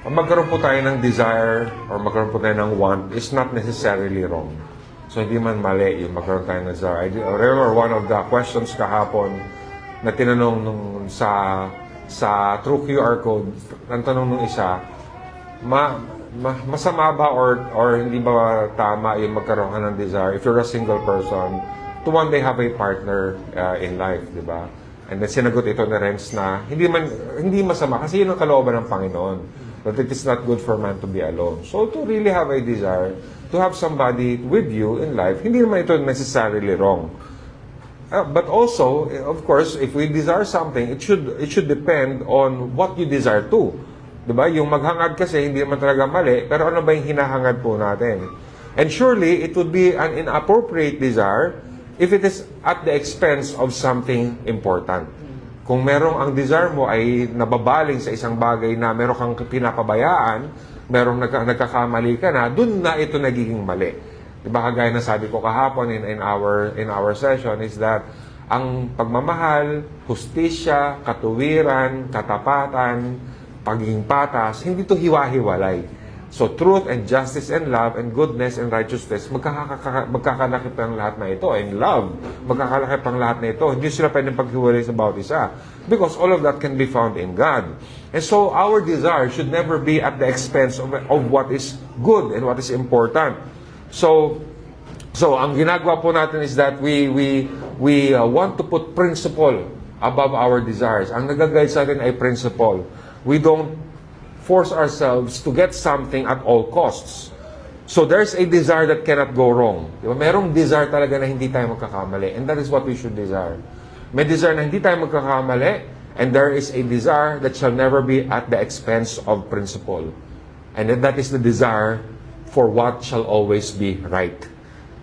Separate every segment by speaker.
Speaker 1: magkaroon po tayo ng desire or magkaroon po tayo ng want is not necessarily wrong. So, hindi man mali yung magkaroon tayo ng desire. I remember one of the questions kahapon na tinanong sa True QR Code, ang tanong nung isa, masama ba or hindi ba tama yung magkaroon ka ng desire if you're a single person to one day have a partner in life, di ba? And then sinagot ito ni Renz na hindi masama kasi yun ang kalooban ng Panginoon. That it is not good for man to be alone. So to really have a desire to have somebody with you in life, hindi naman ito necessarily wrong. But also, of course, if we desire something, it should depend on what you desire to. Diba? Yung maghangad kasi, hindi naman talaga mali, pero ano ba yung hinahangad po natin? And surely, it would be an inappropriate desire if it is at the expense of something important. Kung merong ang desire mo ay nababaling sa isang bagay na meron kang pinapabayaan, merong nagkakamali ka na, dun na ito nagiging mali. Diba, kagaya na sabi ko kahapon in our session is that ang pagmamahal, hustisya, katuwiran, katapatan, pagiging patas, hindi to hiwa-hiwalay. So truth and justice and love and goodness and righteousness, magkakalakip ang lahat na ito. And love, magkakalakip ang lahat na ito. Hindi sila pwedeng paghiwalay sa bawat isa. Because all of that can be found in God. And so our desire should never be at the expense of what is good and what is important. So ang ginagawa po natin is that we want to put principle above our desires. Ang nag-guide sa atin ay principle. We don't force ourselves to get something at all costs. So there's a desire that cannot go wrong. Diba? Merong desire talaga na hindi tayo magkakamali. And that is what we should desire. May desire na hindi tayo magkakamali, and there is a desire that shall never be at the expense of principle. And that is the desire for what shall always be right.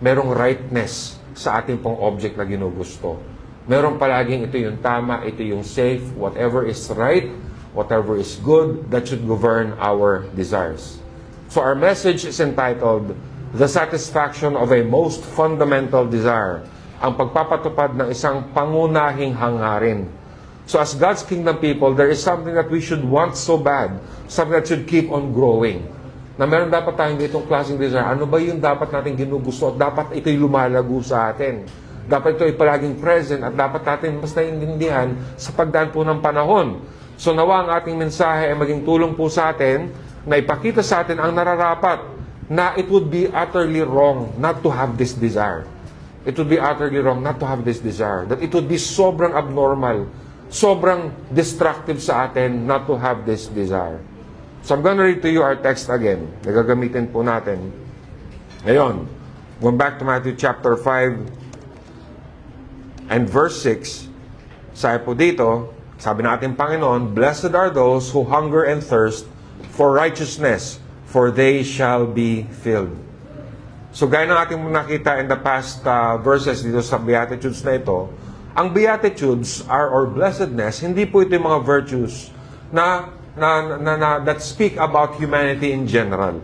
Speaker 1: Merong rightness sa ating pong object na ginugusto. Merong palaging ito yung tama, ito yung safe, whatever is right, whatever is good, that should govern our desires. So our message is entitled, The Satisfaction of a Most Fundamental Desire, ang pagpapatupad ng isang pangunahing hangarin. So as God's kingdom people, there is something that we should want so bad, something that should keep on growing. Na meron dapat tayong ditong klaseng desire. Ano ba yung dapat natin ginugusto at dapat ito'y lumalago sa atin? Dapat ito'y palaging present at dapat natin mas naiintindihan sa pagdaan po ng panahon. So nawa ang ating mensahe ay maging tulong po sa atin na ipakita sa atin ang nararapat na it would be utterly wrong not to have this desire. It would be utterly wrong not to have this desire. That it would be sobrang abnormal, sobrang destructive sa atin not to have this desire. So I'm gonna read to you our text again. Nagagamitin po natin. Ngayon, going back to Matthew chapter 5 and verse 6, sabi po dito, sabi natin Panginoon, Blessed are those who hunger and thirst for righteousness, for they shall be filled. So gaya ng ating nakita in the past verses dito sa Beatitudes na ito, ang Beatitudes or blessedness, hindi po ito yung mga virtues that speak about humanity in general.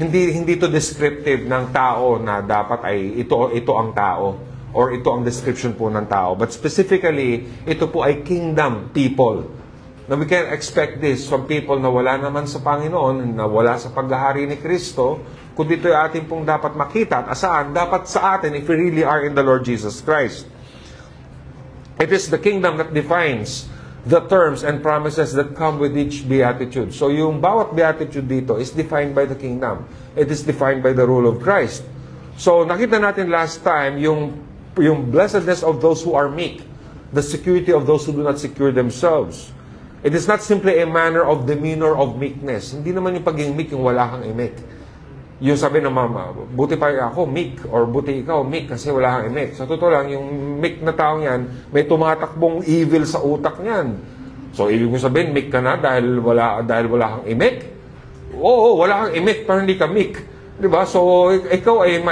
Speaker 1: Hindi ito descriptive ng tao na dapat ay ito ang tao. Or ito ang description po ng tao. But specifically, ito po ay kingdom people. Now we can expect this from people na wala naman sa Panginoon, na wala sa paghahari ni Kristo, kundi ito ay ating pong dapat makita at asaan, dapat sa atin if we really are in the Lord Jesus Christ. It is the kingdom that defines the terms and promises that come with each beatitude. So yung bawat beatitude dito is defined by the kingdom. It is defined by the rule of Christ. So nakita natin last time yung blessedness of those who are meek, the security of those who do not secure themselves. It is not simply a manner of demeanor of meekness. Hindi naman yung pagiging meek yung wala kang i-meek. Yung sabi ng mama, buti pa ako meek, or buti ikaw meek kasi wala kang i-meek. Sa totoo lang, yung meek na taong yan, may tumatakbong evil sa utak niyan. So, ibig mo sabihin, meek ka na dahil wala kang i-meek? Oo, wala kang i-meek, pero hindi ka meek. Diba? So, ikaw ay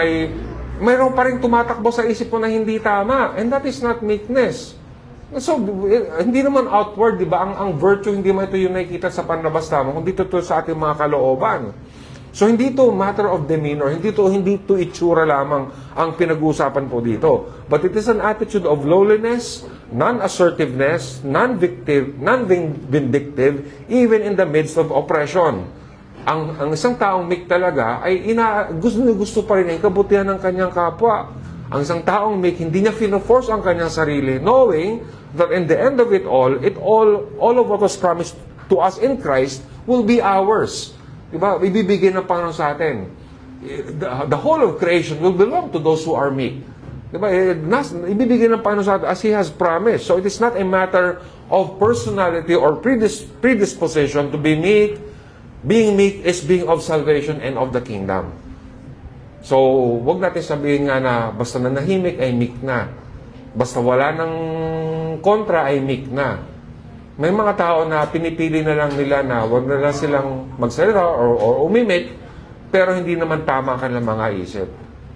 Speaker 1: mayroon pa rin tumatakbo sa isip mo na hindi tama. And that is not meekness. So, hindi naman outward, di ba? Ang virtue, hindi mo ito yung nakikita sa panlabas tama, kundi ito sa ating mga kalooban. So, hindi ito matter of demeanor, hindi ito itsura lamang ang pinag-uusapan po dito. But it is an attitude of lowliness, non-assertiveness, non-vindictive, even in the midst of oppression. Ang isang taong meek talaga ay gusto pa rin ang kabutihan ng kanyang kapwa. Ang isang taong meek, hindi niya fino-force ang kanyang sarili, knowing that in the end of it all of what was promised to us in Christ will be ours. Diba? Ibibigay ng Panginoon sa atin. The whole of creation will belong to those who are meek. Diba? Ibibigay ng Panginoon sa atin as He has promised. So it is not a matter of personality or predisposition to be meek. Being meek is being of salvation and of the kingdom. So, wag natin sabihin nga na basta nanahimik ay meek na. Basta wala ng kontra ay meek na. May mga tao na pinipili na lang nila na wag na lang silang magsalita or umimik, pero hindi naman tama ang kanilang mga isip.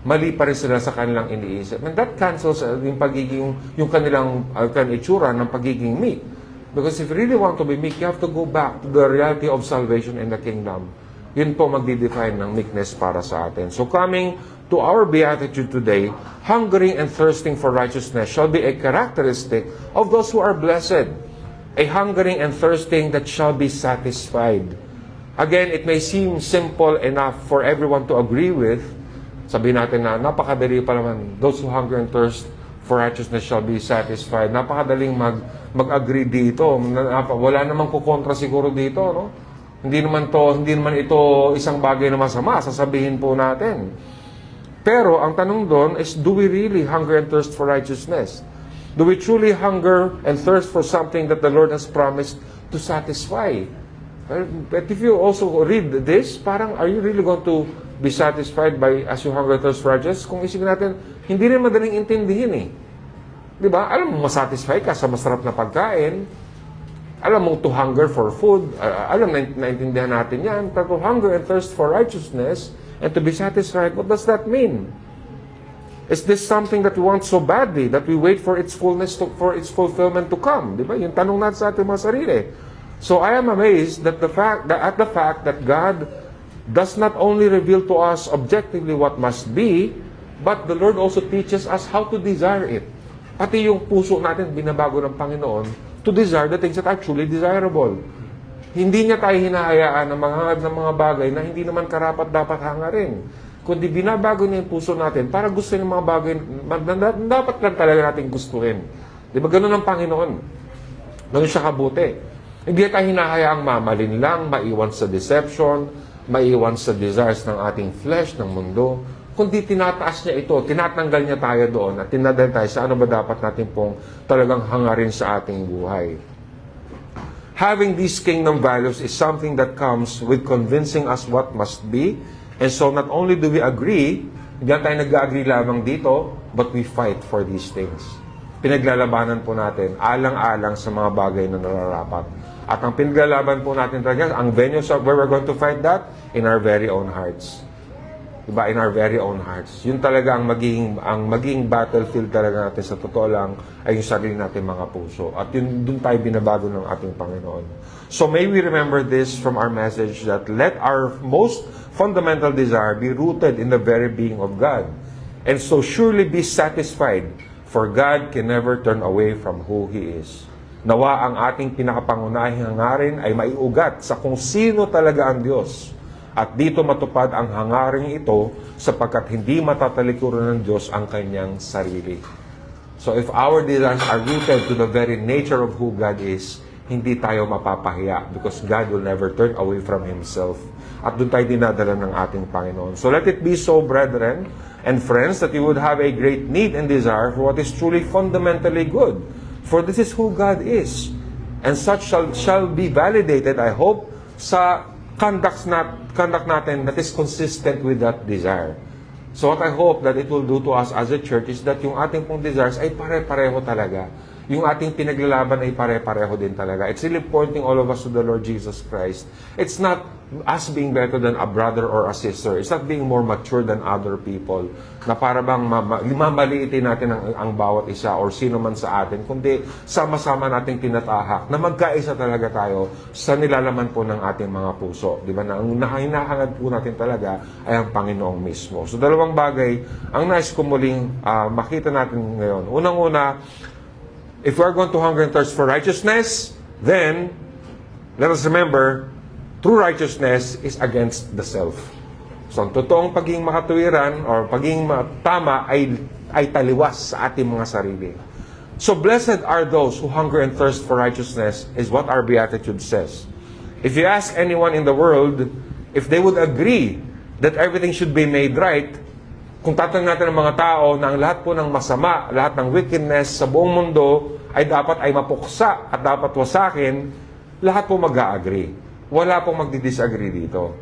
Speaker 1: Mali pa rin sila sa kanilang iniisip. And that cancels yung kanilang itsura ng pagiging meek. Because if you really want to be meek, you have to go back to the reality of salvation and the kingdom. Yun po magdi-define ng meekness para sa atin. So coming to our beatitude today, hungering and thirsting for righteousness shall be a characteristic of those who are blessed. A hungering and thirsting that shall be satisfied. Again, it may seem simple enough for everyone to agree with. Sabihin natin na napakadali pa naman, those who hunger and thirst for righteousness shall be satisfied. Napakadaling mag-agree dito. Wala namang kukontra siguro dito, no? Hindi naman ito isang bagay na masama, sasabihin po natin. Pero ang tanong doon is, do we really hunger and thirst for righteousness? Do we truly hunger and thirst for something that the Lord has promised to satisfy? But if you also read this, parang are you really going to be satisfied by as you hunger and thirst for righteousness? Kung isipin natin, hindi rin madaling intindihin eh. Di ba? Alam mo, masatisfy ka sa masarap na pagkain. Alam mo, to hunger for food. Alam, naintindihan natin yan. Pero to hunger and thirst for righteousness and to be satisfied, what does that mean? Is this something that we want so badly that we wait for its fullness, for its fulfillment to come? Di ba? Yung tanong natin sa ating mga sarili. So I am amazed that at the fact that God does not only reveal to us objectively what must be, but the Lord also teaches us how to desire it. Pati yung puso natin binabago ng Panginoon to desire the things that are truly desirable. Hindi niya tayo hinahayaan ng mga bagay na hindi naman karapat dapat hangarin. Kundi binabago niya yung puso natin para gusto niya mga bagay na dapat lang talaga natin gustuhin. Di ba ganun ang Panginoon? Ganun siya kabuti. Hindi tayo hinahayaang mamalin lang, maiwan sa deception, maiwan sa desires ng ating flesh, ng mundo, kundi tinataas niya ito, tinatanggal niya tayo doon at tinadal tayo sa ano ba dapat natin pong talagang hangarin sa ating buhay. Having these kingdom values is something that comes with convincing us what must be, and so not only do we agree, hindi tayo nag-agree lamang dito, but we fight for these things. Pinaglalabanan po natin, alang-alang sa mga bagay na nararapat. At ang pinaglalaban po natin talaga, ang venues of where we're going to fight that, in our very own hearts. Diba? In our very own hearts. Yun talaga ang magiging battlefield talaga natin sa totoo lang ay yung sarili natin mga puso. At yun, dun tayo binabago ng ating Panginoon. So may we remember this from our message that let our most fundamental desire be rooted in the very being of God. And so surely be satisfied, for God can never turn away from who He is. Nawa ang ating pinakapangunahing hangarin ay maiugat sa kung sino talaga ang Diyos. At dito matupad ang hangaring ito sapagkat hindi matatalikuran ng Diyos ang kanyang sarili. So if our desires are rooted to the very nature of who God is, hindi tayo mapapahiya because God will never turn away from Himself. At doon tayo dinadala ng ating Panginoon. So let it be so, brethren and friends, that you would have a great need and desire for what is truly fundamentally good. For this is who God is. And such shall be validated, I hope, sa conduct natin that is consistent with that desire. So what I hope that it will do to us as a church is that yung ating pong desires ay pare-pareho talaga. Yung ating pinaglalaban ay pare-pareho din talaga. It's really pointing all of us to the Lord Jesus Christ. It's not us being better than a brother or a sister. It's not being more mature than other people. Na para bang mamaliitin natin ang bawat isa or sino man sa atin. Kundi sama-sama nating tinatahak na magkaisa talaga tayo sa nilalaman po ng ating mga puso. Di ba? Na ang hinahangad po natin talaga ay ang Panginoong mismo. So dalawang bagay ang nais ko muling makita natin ngayon. Unang-una, if we are going to hunger and thirst for righteousness, then let us remember True righteousness is against the self. So, ang totoong pagiging makatuwiran or pagiging tama ay taliwas sa ating mga sarili. So, blessed are those who hunger and thirst for righteousness is what our Beatitude says. If you ask anyone in the world if they would agree that everything should be made right, kung tatanungin natin ng mga tao na ang lahat po ng masama, lahat ng wickedness sa buong mundo ay dapat ay mapuksa at dapat wasakin, lahat po mag-a-agree. Wala pong magdi-disagree dito.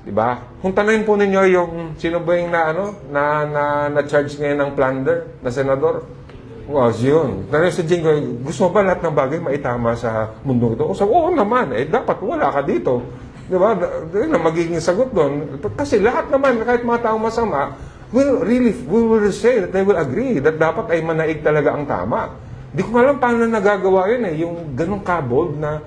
Speaker 1: Diba? Kung tanungin po ninyo yung sino ba yung na-charge ngayon ng plunder na senador? Wow, yun. Tanungin si Jingo, gusto mo ba lahat ng bagay maitama sa mundo ito? So, oo naman, dapat wala ka dito. Diba? Yun ang magiging sagot doon. Kasi lahat naman, kahit mga taong masama, we will say that they will agree that dapat ay manaig talaga ang tama. Di ko alam paano nagagawa yun yung ganong kabold na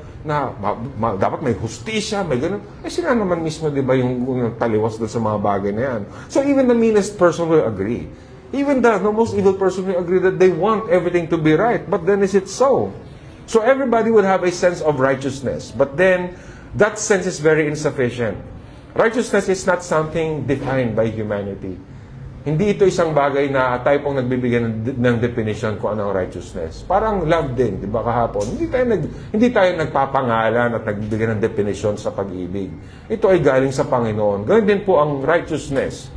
Speaker 1: dapat may hustisya, may ganun. Sila naman mismo, di ba, yung taliwas doon sa mga bagay na yan. So even the meanest person will agree. Even the most evil person will agree that they want everything to be right. But then is it so? So everybody would have a sense of righteousness. But then, that sense is very insufficient. Righteousness is not something defined by humanity. Hindi ito isang bagay na tayo pong nagbibigyan ng definition kung ano ang righteousness. Parang love din, di ba kahapon? Hindi tayo nagpapangalan at nagbibigyan ng definition sa pag-ibig. Ito ay galing sa Panginoon. Ganun din po ang righteousness.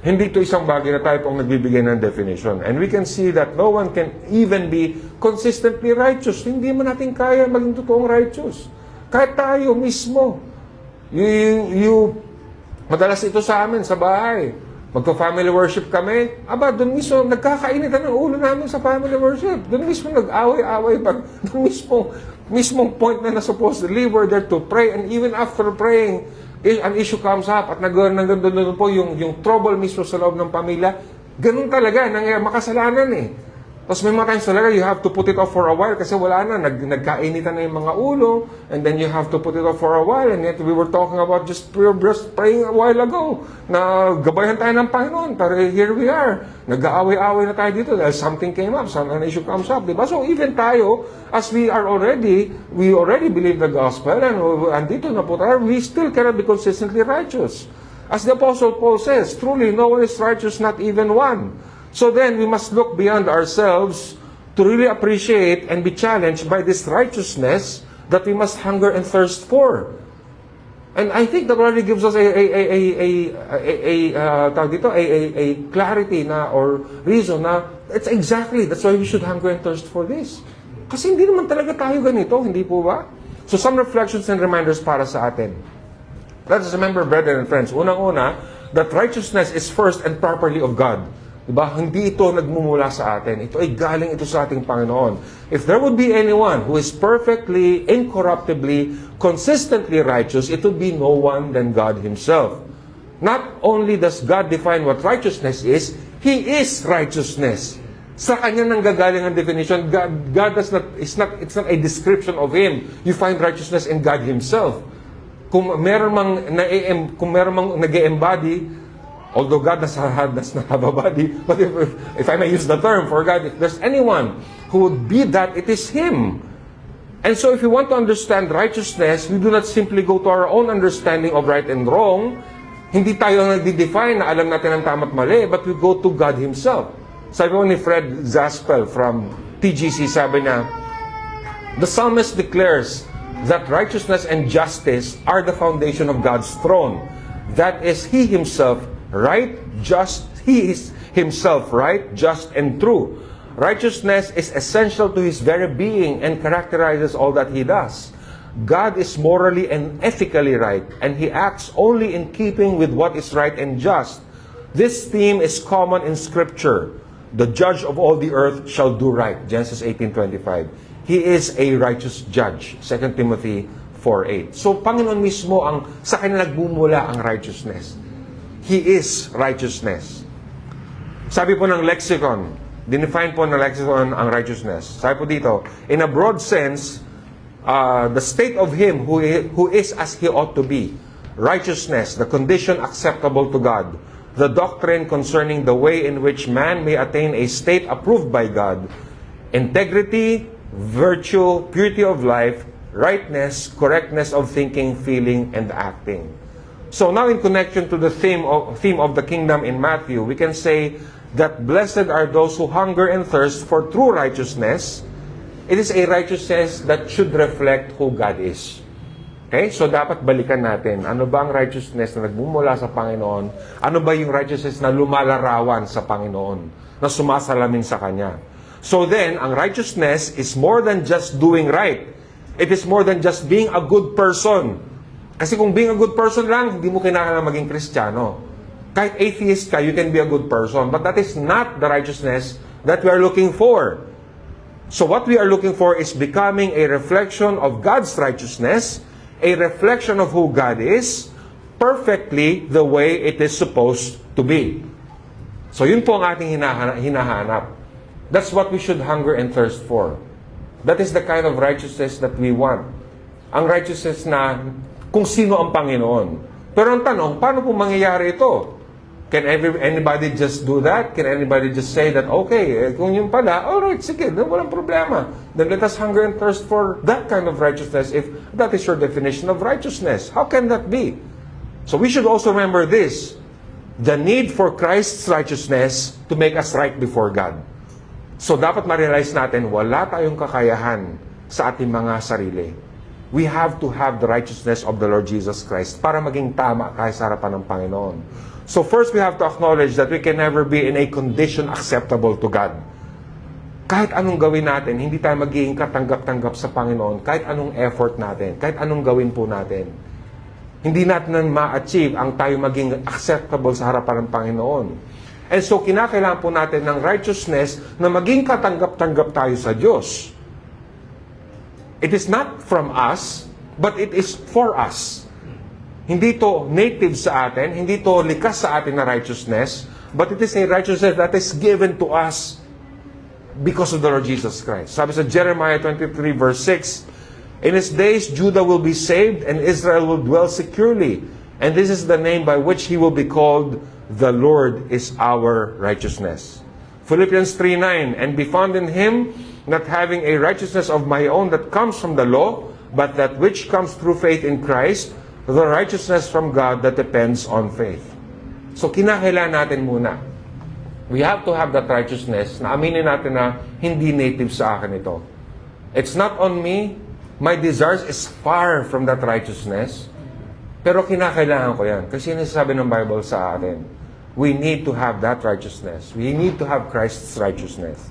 Speaker 1: Hindi ito isang bagay na tayo pong nagbibigay ng definition. And we can see that no one can even be consistently righteous. Hindi man natin kaya maging totoong righteous. Kahit tayo mismo. Madalas ito sa amin, sa bahay. Magka-family worship kami, doon mismo, nagkakainitan ng ulo namin sa family worship. Doon mismo nag-away-away. Doon mismong point na supposedly we're there to pray, and even after praying, an issue comes up, at nagandun po yung trouble mismo sa loob ng pamilya. Ganun talaga, makasalanan eh. Tapos may mga times talaga, you have to put it off for a while kasi wala na, nagkainitan na yung mga ulo, and then you have to put it off for a while, and yet we were talking about just praying a while ago, na gabayan tayo ng Panginoon, pero here we are, nag-aaway-aaway na tayo dito dahil something came up, an issue comes up, diba? So even tayo, as we already believe the gospel, and andito na po tayo, we still cannot be consistently righteous. As the Apostle Paul says, truly no one is righteous, not even one. So then, we must look beyond ourselves to really appreciate and be challenged by this righteousness that we must hunger and thirst for. And I think that already gives us a clarity na or reason na that's why we should hunger and thirst for this. Kasi hindi naman talaga tayo ganito, hindi po ba? So some reflections and reminders para sa atin. Let us remember, brethren and friends, unang-una, that righteousness is first and properly of God. Diba? Hindi ito nagmumula sa atin. Ito ay galing ito sa ating Panginoon. If there would be anyone who is perfectly, incorruptibly, consistently righteous, it would be no one than God Himself. Not only does God define what righteousness is, He is righteousness. Sa Kanya nanggagaling ang definition. God does not, it's not a description of Him. You find righteousness in God Himself. Kung meron mang nag-embody, although God does not have a body, but if I may use the term for God, if there's anyone who would be that, it is Him. And so if we want to understand righteousness, we do not simply go to our own understanding of right and wrong. Hindi tayo nagdi-define na alam natin ang tama at mali, but we go to God Himself. Sabi ko ni Fred Zaspel from TGC, sabi niya, the psalmist declares that righteousness and justice are the foundation of God's throne. That is, He Himself right, just, He is Himself right, just, and true. Righteousness is essential to His very being and characterizes all that He does. God is morally and ethically right, and He acts only in keeping with what is right and just. This theme is common in Scripture. The judge of all the earth shall do right. Genesis 18:25. He is a righteous judge. 2 Timothy 4:8. So, Panginoon mismo sa Kanya nagmumula ang righteousness. He is righteousness. Sabi po ng lexicon, dinefine po ng lexicon ang righteousness. Sabi po dito, in a broad sense, the state of him who is as he ought to be. Righteousness, the condition acceptable to God. The doctrine concerning the way in which man may attain a state approved by God. Integrity, virtue, purity of life, rightness, correctness of thinking, feeling, and acting. So now in connection to the theme of the kingdom in Matthew, we can say that blessed are those who hunger and thirst for true righteousness. It is a righteousness that should reflect who God is. Okay? So dapat balikan natin. Ano ba ang righteousness na nagmumula sa Panginoon? Ano ba yung righteousness na lumalarawan sa Panginoon? Na sumasalamin sa Kanya? So then, ang righteousness is more than just doing right. It is more than just being a good person. Kasi kung being a good person lang, hindi mo kailangan maging Kristiyano. Kahit atheist ka, you can be a good person. But that is not the righteousness that we are looking for. So what we are looking for is becoming a reflection of God's righteousness, a reflection of who God is, perfectly the way it is supposed to be. So yun po ang ating hinahanap. That's what we should hunger and thirst for. That is the kind of righteousness that we want. Ang righteousness na kung sino ang Panginoon. Pero ang tanong, paano po mangyayari ito? Can anybody just do that? Can anybody just say that, okay, kung yun pala, alright, sige, walang problema. Then let us hunger and thirst for that kind of righteousness if that is your definition of righteousness. How can that be? So we should also remember this, the need for Christ's righteousness to make us right before God. So dapat ma-realize natin, wala tayong kakayahan sa ating mga sarili. We have to have the righteousness of the Lord Jesus Christ para maging tama tayo sa harapan ng Panginoon. So first, we have to acknowledge that we can never be in a condition acceptable to God. Kahit anong gawin natin, hindi tayo magiging katanggap-tanggap sa Panginoon. Kahit anong effort natin, kahit anong gawin po natin. Hindi natin ma-achieve ang tayo maging acceptable sa harapan ng Panginoon. And so, kinakailangan po natin ng righteousness na maging katanggap-tanggap tayo sa Diyos. It is not from us, but it is for us. Hindi to native sa atin, hindi to likas sa atin na righteousness, but it is a righteousness that is given to us because of the Lord Jesus Christ. Sabi sa Jeremiah 23 verse 6, in His days Judah will be saved and Israel will dwell securely. And this is the name by which He will be called, the Lord is our righteousness. Philippians 3:9, and be found in Him, not having a righteousness of my own that comes from the law, but that which comes through faith in Christ, the righteousness from God that depends on faith. So, kinakailangan natin muna. We have to have that righteousness na aminin natin na hindi native sa akin ito. It's not on me. My desires is far from that righteousness. Pero kinakailangan ko yan. Kasi yun sabi ng Bible sa atin. We need to have that righteousness. We need to have Christ's righteousness.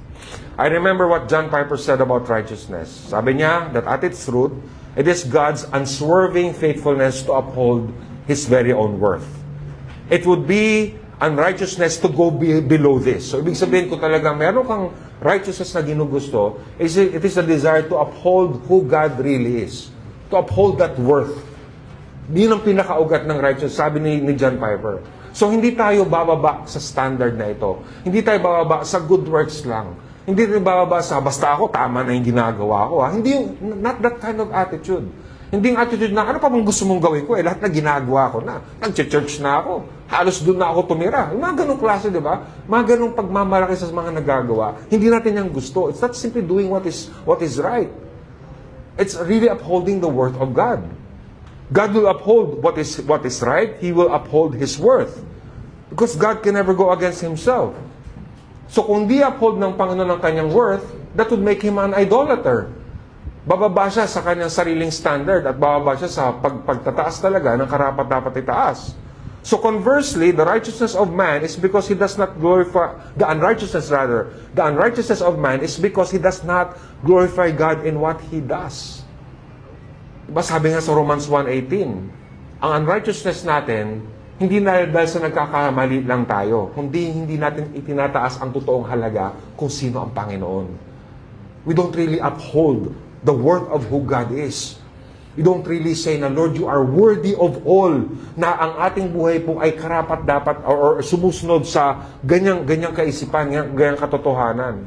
Speaker 1: I remember what John Piper said about righteousness. Sabi niya that at its root, it is God's unswerving faithfulness to uphold His very own worth. It would be unrighteousness to go below this. So, ibig sabihin ko talaga, meron kang righteousness na ginugusto, it is a desire to uphold who God really is. To uphold that worth. Yun ang pinakaugat ng righteousness, sabi ni John Piper. So, hindi tayo bababa sa standard na ito. Hindi tayo bababa sa good works lang. Hindi rin bababa sa, basta ako, tama na yung ginagawa ko. Hindi, not that kind of attitude. Hindi yung attitude na, ano pa bang gusto mong gawin ko? Lahat na ginagawa ko na. Nag-church na ako. Halos doon na ako tumira. Yung mga ganong klase, di ba? Mga ganong pagmamalaki sa mga nagagawa. Hindi natin yung gusto. It's not simply doing what is right. It's really upholding the worth of God. God will uphold what is right. He will uphold His worth. Because God can never go against Himself. So kung di uphold ng Panginoon ang kanyang worth, that would make Him an idolater. Bababa siya sa kanyang sariling standard at bababa siya sa pagtataas talaga ng karapat-dapat itaas. So conversely, the righteousness of man is because he does not glorify, the unrighteousness of man is because he does not glorify God in what he does. Diba sabi nga sa Romans 1:18, ang unrighteousness natin, hindi dahil sa nagkakamali lang tayo, hindi natin itinataas ang totoong halaga kung sino ang Panginoon. We don't really uphold the worth of who God is. We don't really say na, Lord, you are worthy of all, na ang ating buhay po ay karapat-dapat or sumusunod sa ganyang kaisipan, ganyang katotohanan.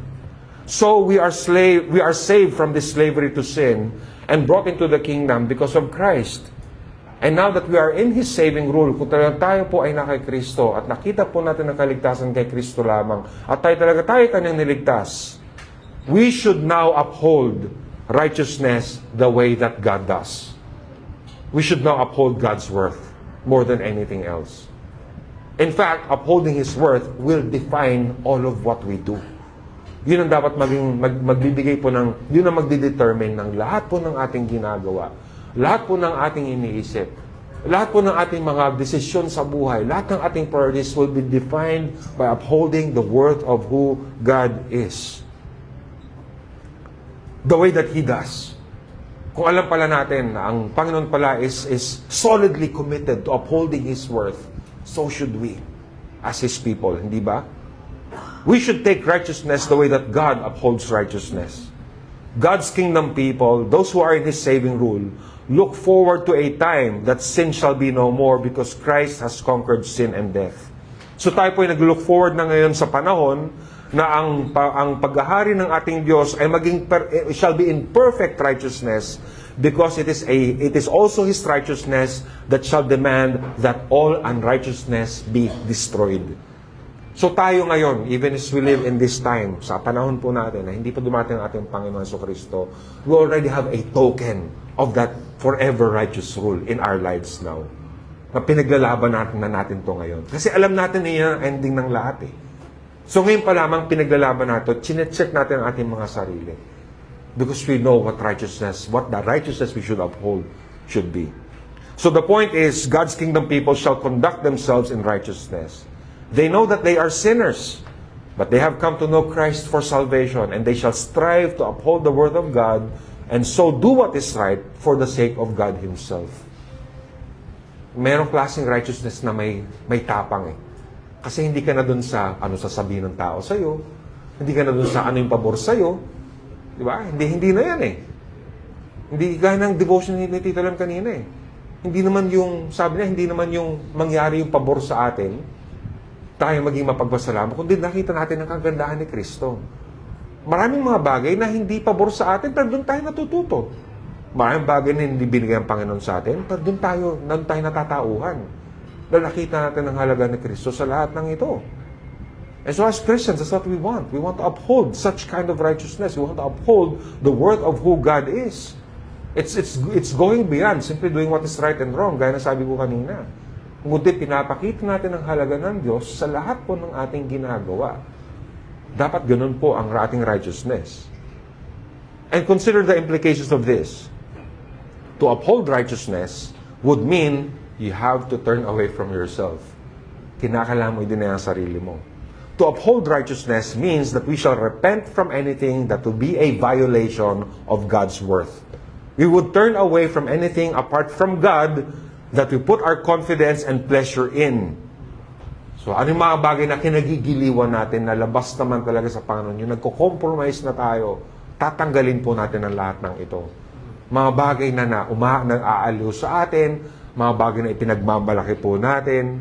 Speaker 1: So we are saved from this slavery to sin and brought into the kingdom because of Christ. And now that we are in His saving rule, kung talagang tayo po ay na kay Kristo at nakita po natin ang kaligtasan kay Kristo lamang at tayo kanyang niligtas, we should now uphold righteousness the way that God does. We should now uphold God's worth more than anything else. In fact, upholding His worth will define all of what we do. Yun ang dapat magbibigay po ng, yun ang magdidetermine ng lahat po ng ating ginagawa. Lahat po ng ating iniisip. Lahat po ng ating mga desisyon sa buhay. Lahat ng ating priorities will be defined by upholding the worth of who God is. The way that He does. Kung alam pala natin na ang Panginoon pala is solidly committed to upholding His worth, so should we as His people, hindi ba? We should take righteousness the way that God upholds righteousness. God's kingdom people, those who are in His saving rule, look forward to a time that sin shall be no more because Christ has conquered sin and death. So tayo po ay nag-look forward na ngayon sa panahon na ang paghahari ng ating Diyos ay shall be in perfect righteousness because it is also His righteousness that shall demand that all unrighteousness be destroyed. So tayo ngayon, even as we live in this time, sa panahon po natin na hindi pa dumating ang ating Panginoon Jesucristo, we already have a token of that forever righteous rule in our lives now. Na pinaglalaban natin to ngayon. Kasi alam natin na yan ang ending ng lahat eh. So ngayon pa lamang pinaglalaban natin, chinecheck natin ang ating mga sarili. Because we know what the righteousness we should uphold should be. So the point is, God's kingdom people shall conduct themselves in righteousness. They know that they are sinners, but they have come to know Christ for salvation, and they shall strive to uphold the word of God, and so do what is right for the sake of God Himself. Merong klaseng righteousness na may tapang eh. Kasi hindi ka na dun sa ano sasabihin ng tao sa'yo, hindi ka na dun sa ano yung pabor sa'yo, di ba? Hindi na yan eh. Hindi gaya ng devotion ni Tito Lem kanina eh. Hindi naman yung, sabi niya, hindi naman yung mangyari yung pabor sa atin, tayo maging mapagpasalamat, kundi nakita natin ang kagandahan ni Kristo. Maraming mga bagay na hindi pabor sa atin, pero doon tayo natututo. Maraming bagay na hindi binigay ang Panginoon sa atin, pero doon tayo natatauhan. Dahil nakita natin ang halaga ni Kristo sa lahat ng ito. And so as Christians, that's what we want. We want to uphold such kind of righteousness. We want to uphold the worth of who God is. It's going beyond simply doing what is right and wrong, gaya na sabi ko kanina. Ngunit pinapakita natin ang halaga ng Diyos sa lahat po ng ating ginagawa. Dapat ganun po ang ating righteousness. And consider the implications of this. To uphold righteousness would mean you have to turn away from yourself. Kinakailangan mo din ang sarili mo. To uphold righteousness means that we shall repent from anything that would be a violation of God's worth. We would turn away from anything apart from God that we put our confidence and pleasure in. So, ano yung mga bagay na kinagigiliwan natin na labas naman talaga sa Panginoon? Yung nagko-compromise na tayo, tatanggalin po natin ang lahat ng ito. Mga bagay na nag-aaliw sa atin, mga bagay na ipinagmamalaki po natin,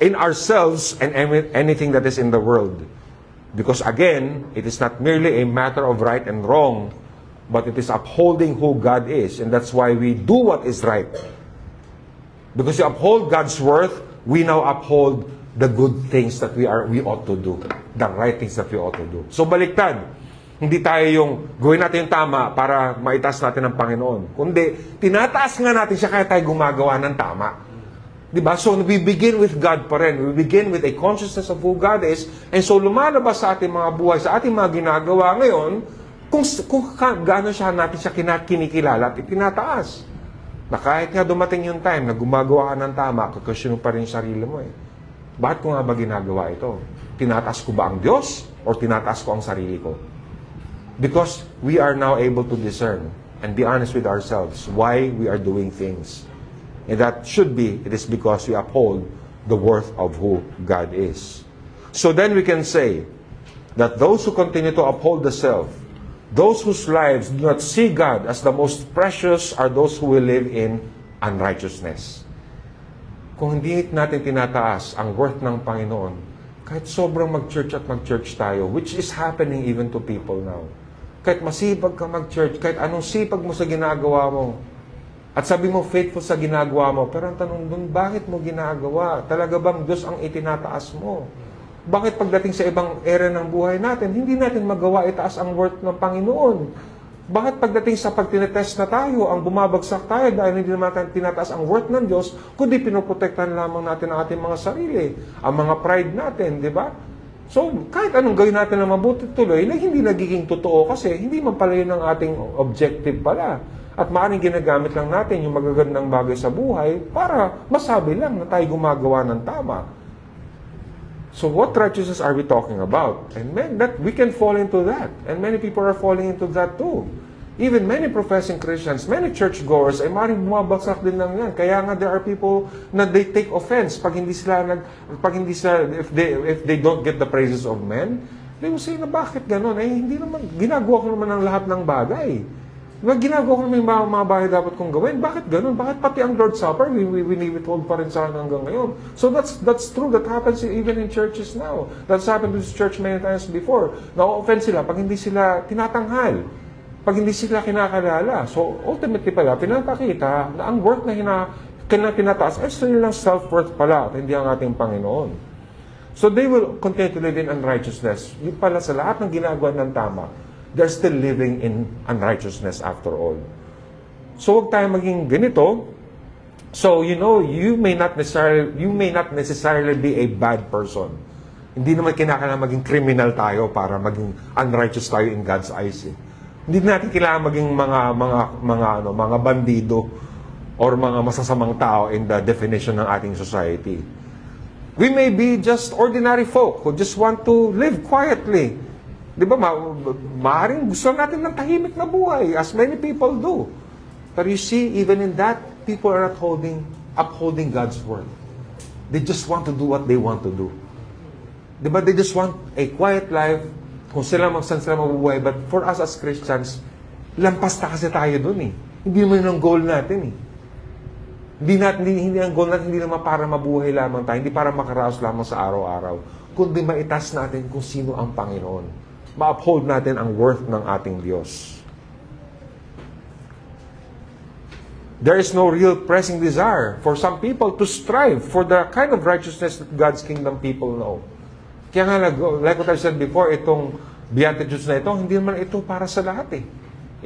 Speaker 1: in ourselves and anything that is in the world. Because again, it is not merely a matter of right and wrong, but it is upholding who God is. And that's why we do what is right. Because we uphold God's worth, we now uphold the good things that we ought to do. The right things that we ought to do. So baliktad. Hindi tayo yung gawin natin yung tama para maitaas natin ang Panginoon. Kundi, tinataas nga natin siya kaya tayo gumagawa ng tama. Diba? So we begin with God pa rin. We begin with a consciousness of who God is. And so lumalabas sa ating mga buhay, sa ating mga ginagawa ngayon, kung gaano natin siya kinikilala at itinataas. Na kahit nga dumating yung time na gumagawa ka ng tama, kakasyon pa rin sarili mo eh. Bakit ko nga ba ginagawa ito? Tinataas ko ba ang Diyos? O tinataas ko ang sarili ko? Because we are now able to discern and be honest with ourselves why we are doing things. And that should be, it is because we uphold the worth of who God is. So then we can say that those who continue to uphold the self, those whose lives do not see God as the most precious are those who will live in unrighteousness. Kung hindi natin tinataas ang worth ng Panginoon, kahit sobrang mag-church at mag-church tayo, which is happening even to people now, kahit masipag ka mag-church, kahit anong sipag mo sa ginagawa mo, at sabi mo faithful sa ginagawa mo, pero ang tanong dun, bakit mo ginagawa? Talaga bang Diyos ang itinataas mo? Bakit pagdating sa ibang area ng buhay natin, hindi natin magawa itaas ang worth ng Panginoon? Bakit pagdating sa pagtinetest na tayo, ang bumabagsak tayo dahil hindi naman natin tinataas ang worth ng Diyos, kundi pinoprotektahan lamang natin ang ating mga sarili, ang mga pride natin, di ba? So, kahit anong gawin natin na mabuti tuloy, na hindi nagiging totoo kasi hindi man pala yun ang ating objective pala. At maaaring ginagamit lang natin yung magagandang bagay sa buhay para masabi lang na tayo gumagawa ng tama. So what righteousness are we talking about? And that we can fall into that. And many people are falling into that too. Even many professing Christians, many churchgoers, ay maaaring bumabagsak din lang yan. Kaya nga there are people na they take offense pag hindi sila, if they don't get the praises of men, they will say na bakit ganun? Eh, hindi naman, ginagawa ko naman ang lahat ng bagay. Diba, ginagawa ko naman yung mga bagay dapat kong gawin. Bakit ganun? Bakit pati ang Lord's Supper, we withhold pa rin sa akin hanggang ngayon? So that's true. That happens even in churches now. That's happened to this church many times before. Na-offend sila pag hindi sila tinatanghal. Pag hindi sila kinakalala. So ultimately pala, pinapakita na ang worth na tinataas ay sa nilang self-worth pala at hindi ang ating Panginoon. So they will continue to live in unrighteousness. Yung pala sa lahat ng ginagawa ng tama, they're still living in unrighteousness after all. So huwag tayo maging ganito. So, you may not necessarily be a bad person. Hindi naman kinakailangan maging criminal tayo para maging unrighteous tayo in God's eyes. Hindi natin kailangan maging mga bandido or mga masasamang tao in the definition ng ating society. We may be just ordinary folk who just want to live quietly. Di ba, maaaring gusto natin ng tahimik na buhay, as many people do. But you see, even in that, people are not upholding God's word. They just want to do what they want to do. Di ba, they just want a quiet life, kung saan sila mabubuhay. But for us as Christians, lampas na kasi tayo dun eh. Hindi naman yun ang goal natin eh. Hindi ang goal natin, hindi naman para mabuhay lamang tayo, hindi para makaraos lamang sa araw-araw, kundi maitas natin kung sino ang Panginoon. Ma-uphold natin ang worth ng ating Diyos. There is no real pressing desire for some people to strive for the kind of righteousness that God's kingdom people know. Kaya nga, like what I said before, itong Beatitudes na ito, hindi naman ito para sa lahat eh.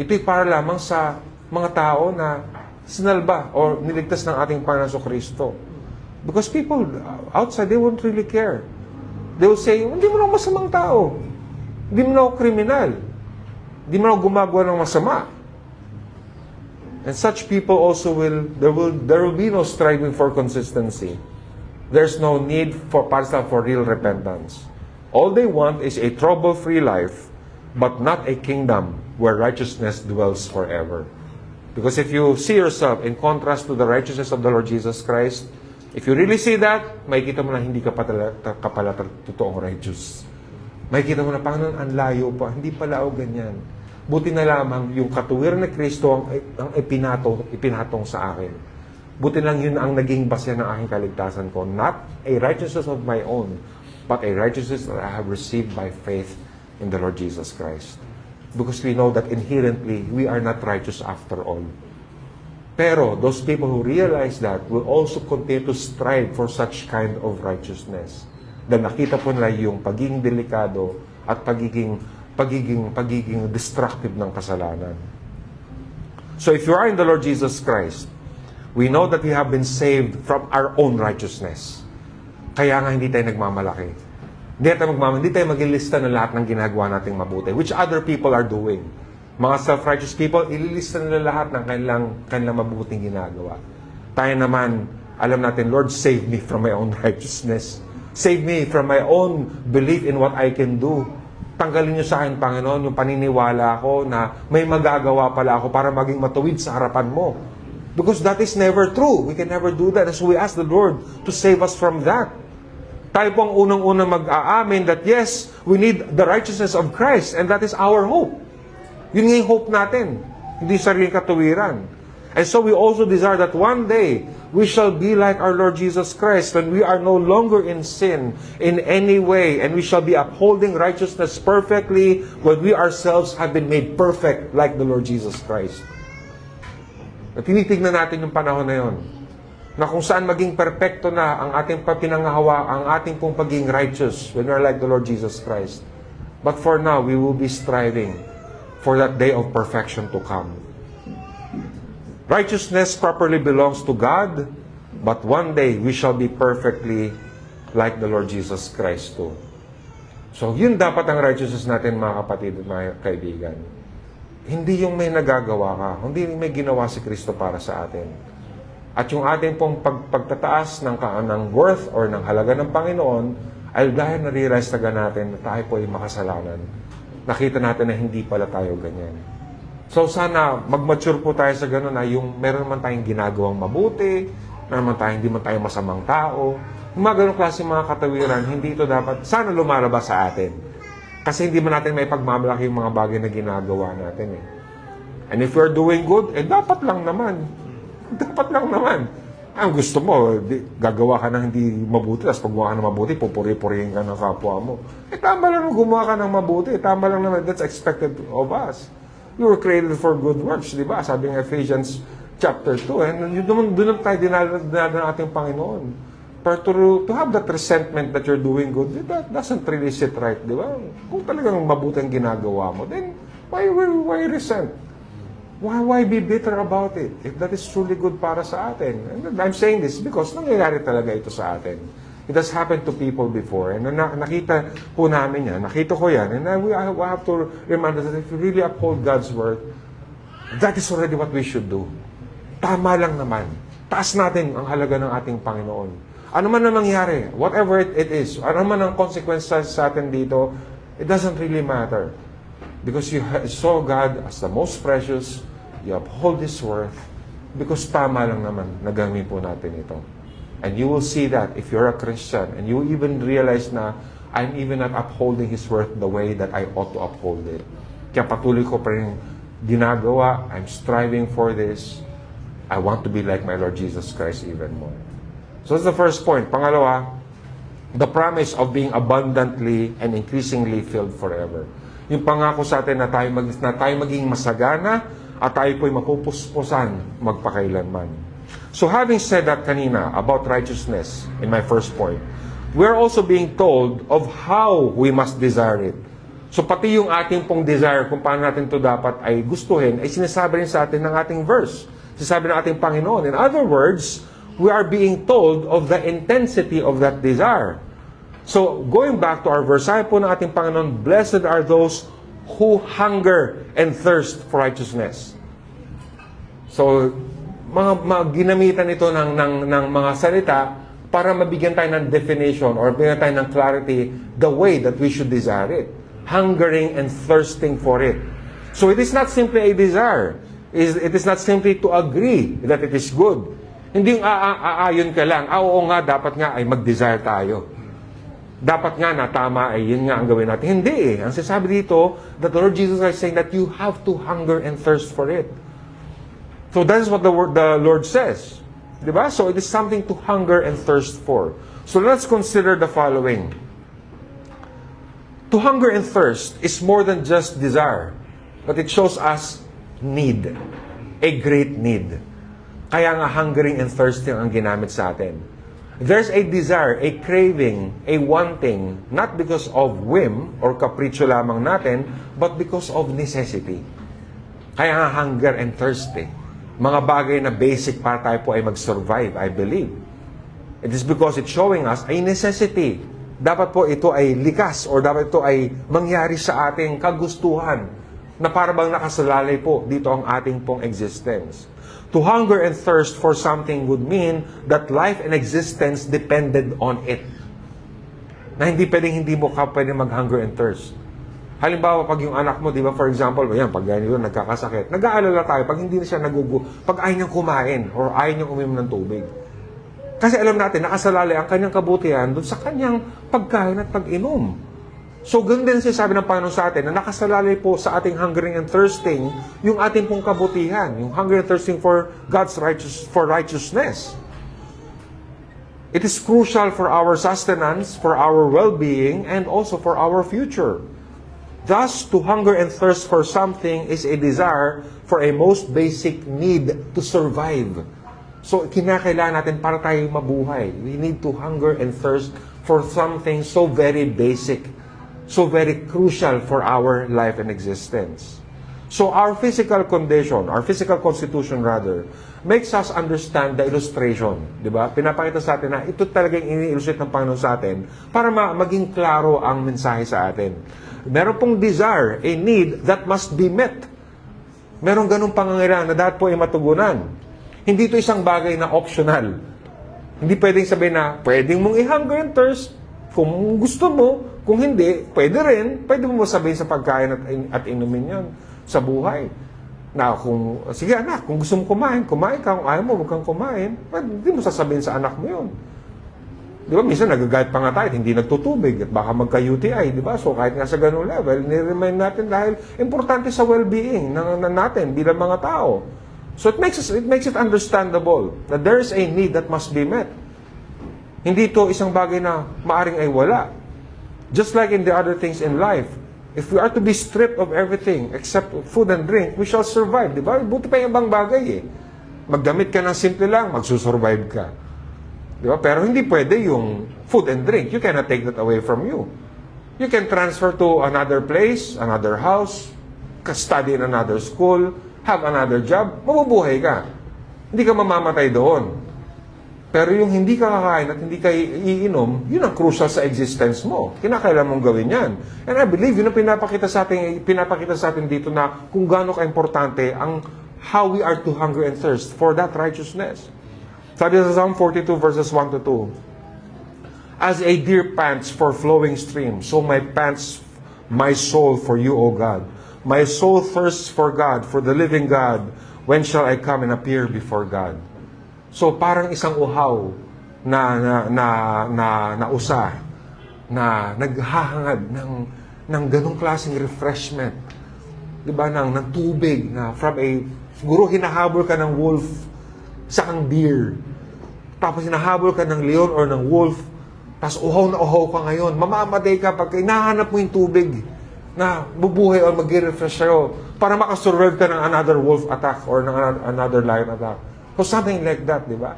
Speaker 1: Ito'y para lamang sa mga tao na sinalba o niligtas ng ating Panginoon Kristo. Because people outside, they won't really care. They will say, hindi mo lang masamang tao. Hindi mo na ako kriminal. Hindi mo na ako gumagawa ng masama. And such people also there will be no striving for consistency. There's no need for real repentance. All they want is a trouble-free life, but not a kingdom where righteousness dwells forever. Because if you see yourself in contrast to the righteousness of the Lord Jesus Christ, if you really see that, makikita mo na hindi ka pala totoong righteous. Makikita mo na, Panginoon, ang layo pa. Hindi pala ako ganyan. Buti na lamang yung katuwiran ni Kristo ang ipinatong sa akin. Buti lang yun ang naging basya ng aking kaligtasan ko. Not a righteousness of my own, but a righteousness that I have received by faith in the Lord Jesus Christ. Because we know that inherently, we are not righteous after all. Pero those people who realize that will also continue to strive for such kind of righteousness. Dahil nakita po nila yung pagiging delikado at pagiging destructive ng kasalanan. So if you are in the Lord Jesus Christ, we know that we have been saved from our own righteousness. Kaya nga hindi tayo nagmamalaki. Hindi tayo mag-ilista ng lahat ng ginagawa nating mabuti, which other people are doing. Mga self-righteous people, ililista nila lahat ng kanilang mabuting ginagawa. Tayo naman, alam natin, Lord, save me from my own righteousness. Save me from my own belief in what I can do. Tanggalin niyo sa akin, Panginoon, yung paniniwala ko na may magagawa pala ako para maging matuwid sa harapan mo. Because that is never true. We can never do that. So we ask the Lord to save us from that. Tayo po ang unang-unang mag-aamin that yes, we need the righteousness of Christ and that is our hope. Yun nga yung hope natin. Hindi sariling katuwiran. And so we also desire that one day, we shall be like our Lord Jesus Christ when we are no longer in sin in any way, and we shall be upholding righteousness perfectly when we ourselves have been made perfect like the Lord Jesus Christ. At tinitignan natin yung panahon na yon, na kung saan maging perfecto na ang ating pinangahawa, ang ating pong pagiging righteous when we are like the Lord Jesus Christ. But for now, we will be striving for that day of perfection to come. Righteousness properly belongs to God, but one day we shall be perfectly like the Lord Jesus Christ too. So, yun dapat ang righteousness natin, mga kapatid at mga kaibigan. Hindi yung may nagagawa ka, hindi may ginawa si Kristo para sa atin. At yung ating pong pagtataas ng worth or ng halaga ng Panginoon, ay dahil na-realize natin na tayo po ay makasalanan. Nakita natin na hindi pala tayo ganyan. So sana mag-mature po tayo sa gano'n na yung meron man tayong ginagawang mabuti, meron man tayong hindi man tayo masamang tao, yung mga ganong klase mga katawiran, hindi ito dapat, sana lumalabas sa atin. Kasi hindi man natin may pagmamalaki yung mga bagay na ginagawa natin eh. And if we're doing good, dapat lang naman. Dapat lang naman. Ang gusto mo, gagawa ka ng hindi mabuti, tapos pag gumawa ka ng mabuti, pupuri-purihin ka ng kapwa mo. Tama lang gumawa ka ng mabuti. Tama lang naman, that's expected of us. We were created for good works, di ba? Sabi ng Ephesians chapter 2, and doon tayo dinala ng ating Panginoon. But to have that resentment that you're doing good, that doesn't really sit right, di ba? Kung talagang mabuti ang ginagawa mo, then why resent? Why be bitter about it? If that is truly good para sa atin. And I'm saying this because nangyayari talaga ito sa atin. It has happened to people before. And nakita po namin yan. Nakita ko yan. And we have to remind us that if we really uphold God's word, that is already what we should do. Tama lang naman. Taas natin ang halaga ng ating Panginoon. Ano man na mangyari, whatever it is, ano man ang consequences sa atin dito, it doesn't really matter. Because you saw God as the most precious, you uphold His worth, because tama lang naman na gawin po natin ito. And you will see that if you're a Christian, and you even realize na I'm even not upholding His worth the way that I ought to uphold it. Kaya patuloy ko pa rin ginagawa, I'm striving for this, I want to be like my Lord Jesus Christ even more. So that's the first point. Pangalawa, the promise of being abundantly and increasingly filled forever. Yung pangako sa atin na tayo maging masagana at tayo po'y mapupuspusan magpakailanman. So having said that kanina about righteousness in my first point, we're also being told of how we must desire it. So pati yung ating pong desire kung paano natin ito dapat ay gustuhin ay sinasabi rin sa atin ng ating verse. Sinasabi ng ating Panginoon. In other words, we are being told of the intensity of that desire. So, going back to our verse, sabi po ng ating Panginoon, blessed are those who hunger and thirst for righteousness. So, ginamitan ito ng mga salita para mabigyan tayo ng definition or mabigyan tayo ng clarity the way that we should desire it. Hungering and thirsting for it. So, it is not simply a desire. It is not simply to agree that it is good. Hindi yung aayon ka lang, oo nga, dapat nga ay mag-desire tayo. Dapat nga na tama ay yun nga ang gawin natin. Hindi eh. Ang sasabi dito, that the Lord Jesus is saying that you have to hunger and thirst for it. So that is what the Lord says. Diba? So it is something to hunger and thirst for. So let's consider the following. To hunger and thirst is more than just desire, but it shows us need. A great need. Kaya nga hungering and thirsting ang ginamit sa atin. There's a desire, a craving, a wanting, not because of whim or capriccio lamang natin, but because of necessity. Kaya nga hunger and thirsty. Mga bagay na basic para tayo po ay mag-survive, I believe. It is because it's showing us a necessity. Dapat po ito ay likas or dapat ito ay mangyari sa ating kagustuhan na para bang nakasalalay po dito ang ating pong existence. To hunger and thirst for something would mean that life and existence depended on it. Na hindi mo ka pwedeng mag-hunger and thirst. Halimbawa, pag yung anak mo, di ba, for example, yan, pag ganyan yun, nagkakasakit, nag-aalala tayo, pag hindi na siya pag ayaw niyang kumain, or ayaw niyang uminom ng tubig. Kasi alam natin, nakasalalay ang kanyang kabutihan doon sa kanyang pagkain at pag-inom. So, ganun din sinasabi ng Panginoon sa atin na nakasalalay po sa ating hungering and thirsting yung ating pong kabutihan, yung hungering and thirsting for God's righteousness. It is crucial for our sustenance, for our well-being, and also for our future. Thus, to hunger and thirst for something is a desire for a most basic need to survive. So, kinakailangan natin para tayo mabuhay. We need to hunger and thirst for something so very basic, so very crucial for our life and existence. So our physical condition, our physical constitution rather, makes us understand the illustration. Di ba? Pinapakita sa atin na ito talagang ini-illustrate ng Panginoon sa atin para maging klaro ang mensahe sa atin. Meron pong desire, a need that must be met. Meron ganung pangangailangan na dapat po ay matugunan. Hindi ito isang bagay na optional. Hindi pwedeng sabihin na pwedeng mong i-hunger and thirst kung gusto mo, kung hindi, pwede rin. Pwede mo sabihin sa pagkain at inumin yan sa buhay. Na kung, sige anak, kung gusto mo kumain ka. Kung ayaw mo, huwag kang kumain. Hindi mo sasabihin sa anak mo yun. Di ba? Minsan nagagayat pa nga tayo, hindi nagtutubig at baka magka-UTI, di ba? So kahit nga sa ganung level, niremind natin dahil importante sa well-being natin bilang mga tao. So it makes it understandable that there is a need that must be met. Hindi ito isang bagay na maaring ay wala. Just like in the other things in life, if we are to be stripped of everything except food and drink, we shall survive. Di ba? Buti pa yung ibang bagay eh. Magdamit ka ng simple lang, magsusurvive ka. Di ba? Pero hindi pwede yung food and drink. You cannot take that away from you. You can transfer to another place, another house, study in another school, have another job, mabubuhay ka. Hindi ka mamamatay doon. Pero yung hindi ka kakain at hindi ka iinom, yun ang crucial sa existence mo. Kinakailangan mong gawin yan. And I believe, yun ang pinapakita sa atin dito na kung gaano ka-importante ang how we are to hunger and thirst for that righteousness. Sabi sa Psalm 42 verses 1 to 2, as a deer pants for flowing streams, so pants my soul for you, O God. My soul thirsts for God, for the living God. When shall I come and appear before God? So parang isang uhaw na usa na naghahangad ng ganong klaseng refreshment. 'Di ba? Ng tubig na siguro hinahabol ka ng wolf sa kang deer. Tapos hinahabol ka ng leon or ng wolf. Tapos uhaw na uhaw ka ngayon. Mamamatay ka pag hinahanap mo yung tubig na bubuhay o mag-refresh sa'yo para makasurvive ka ng another wolf attack or ng another lion attack. So something like that, di ba?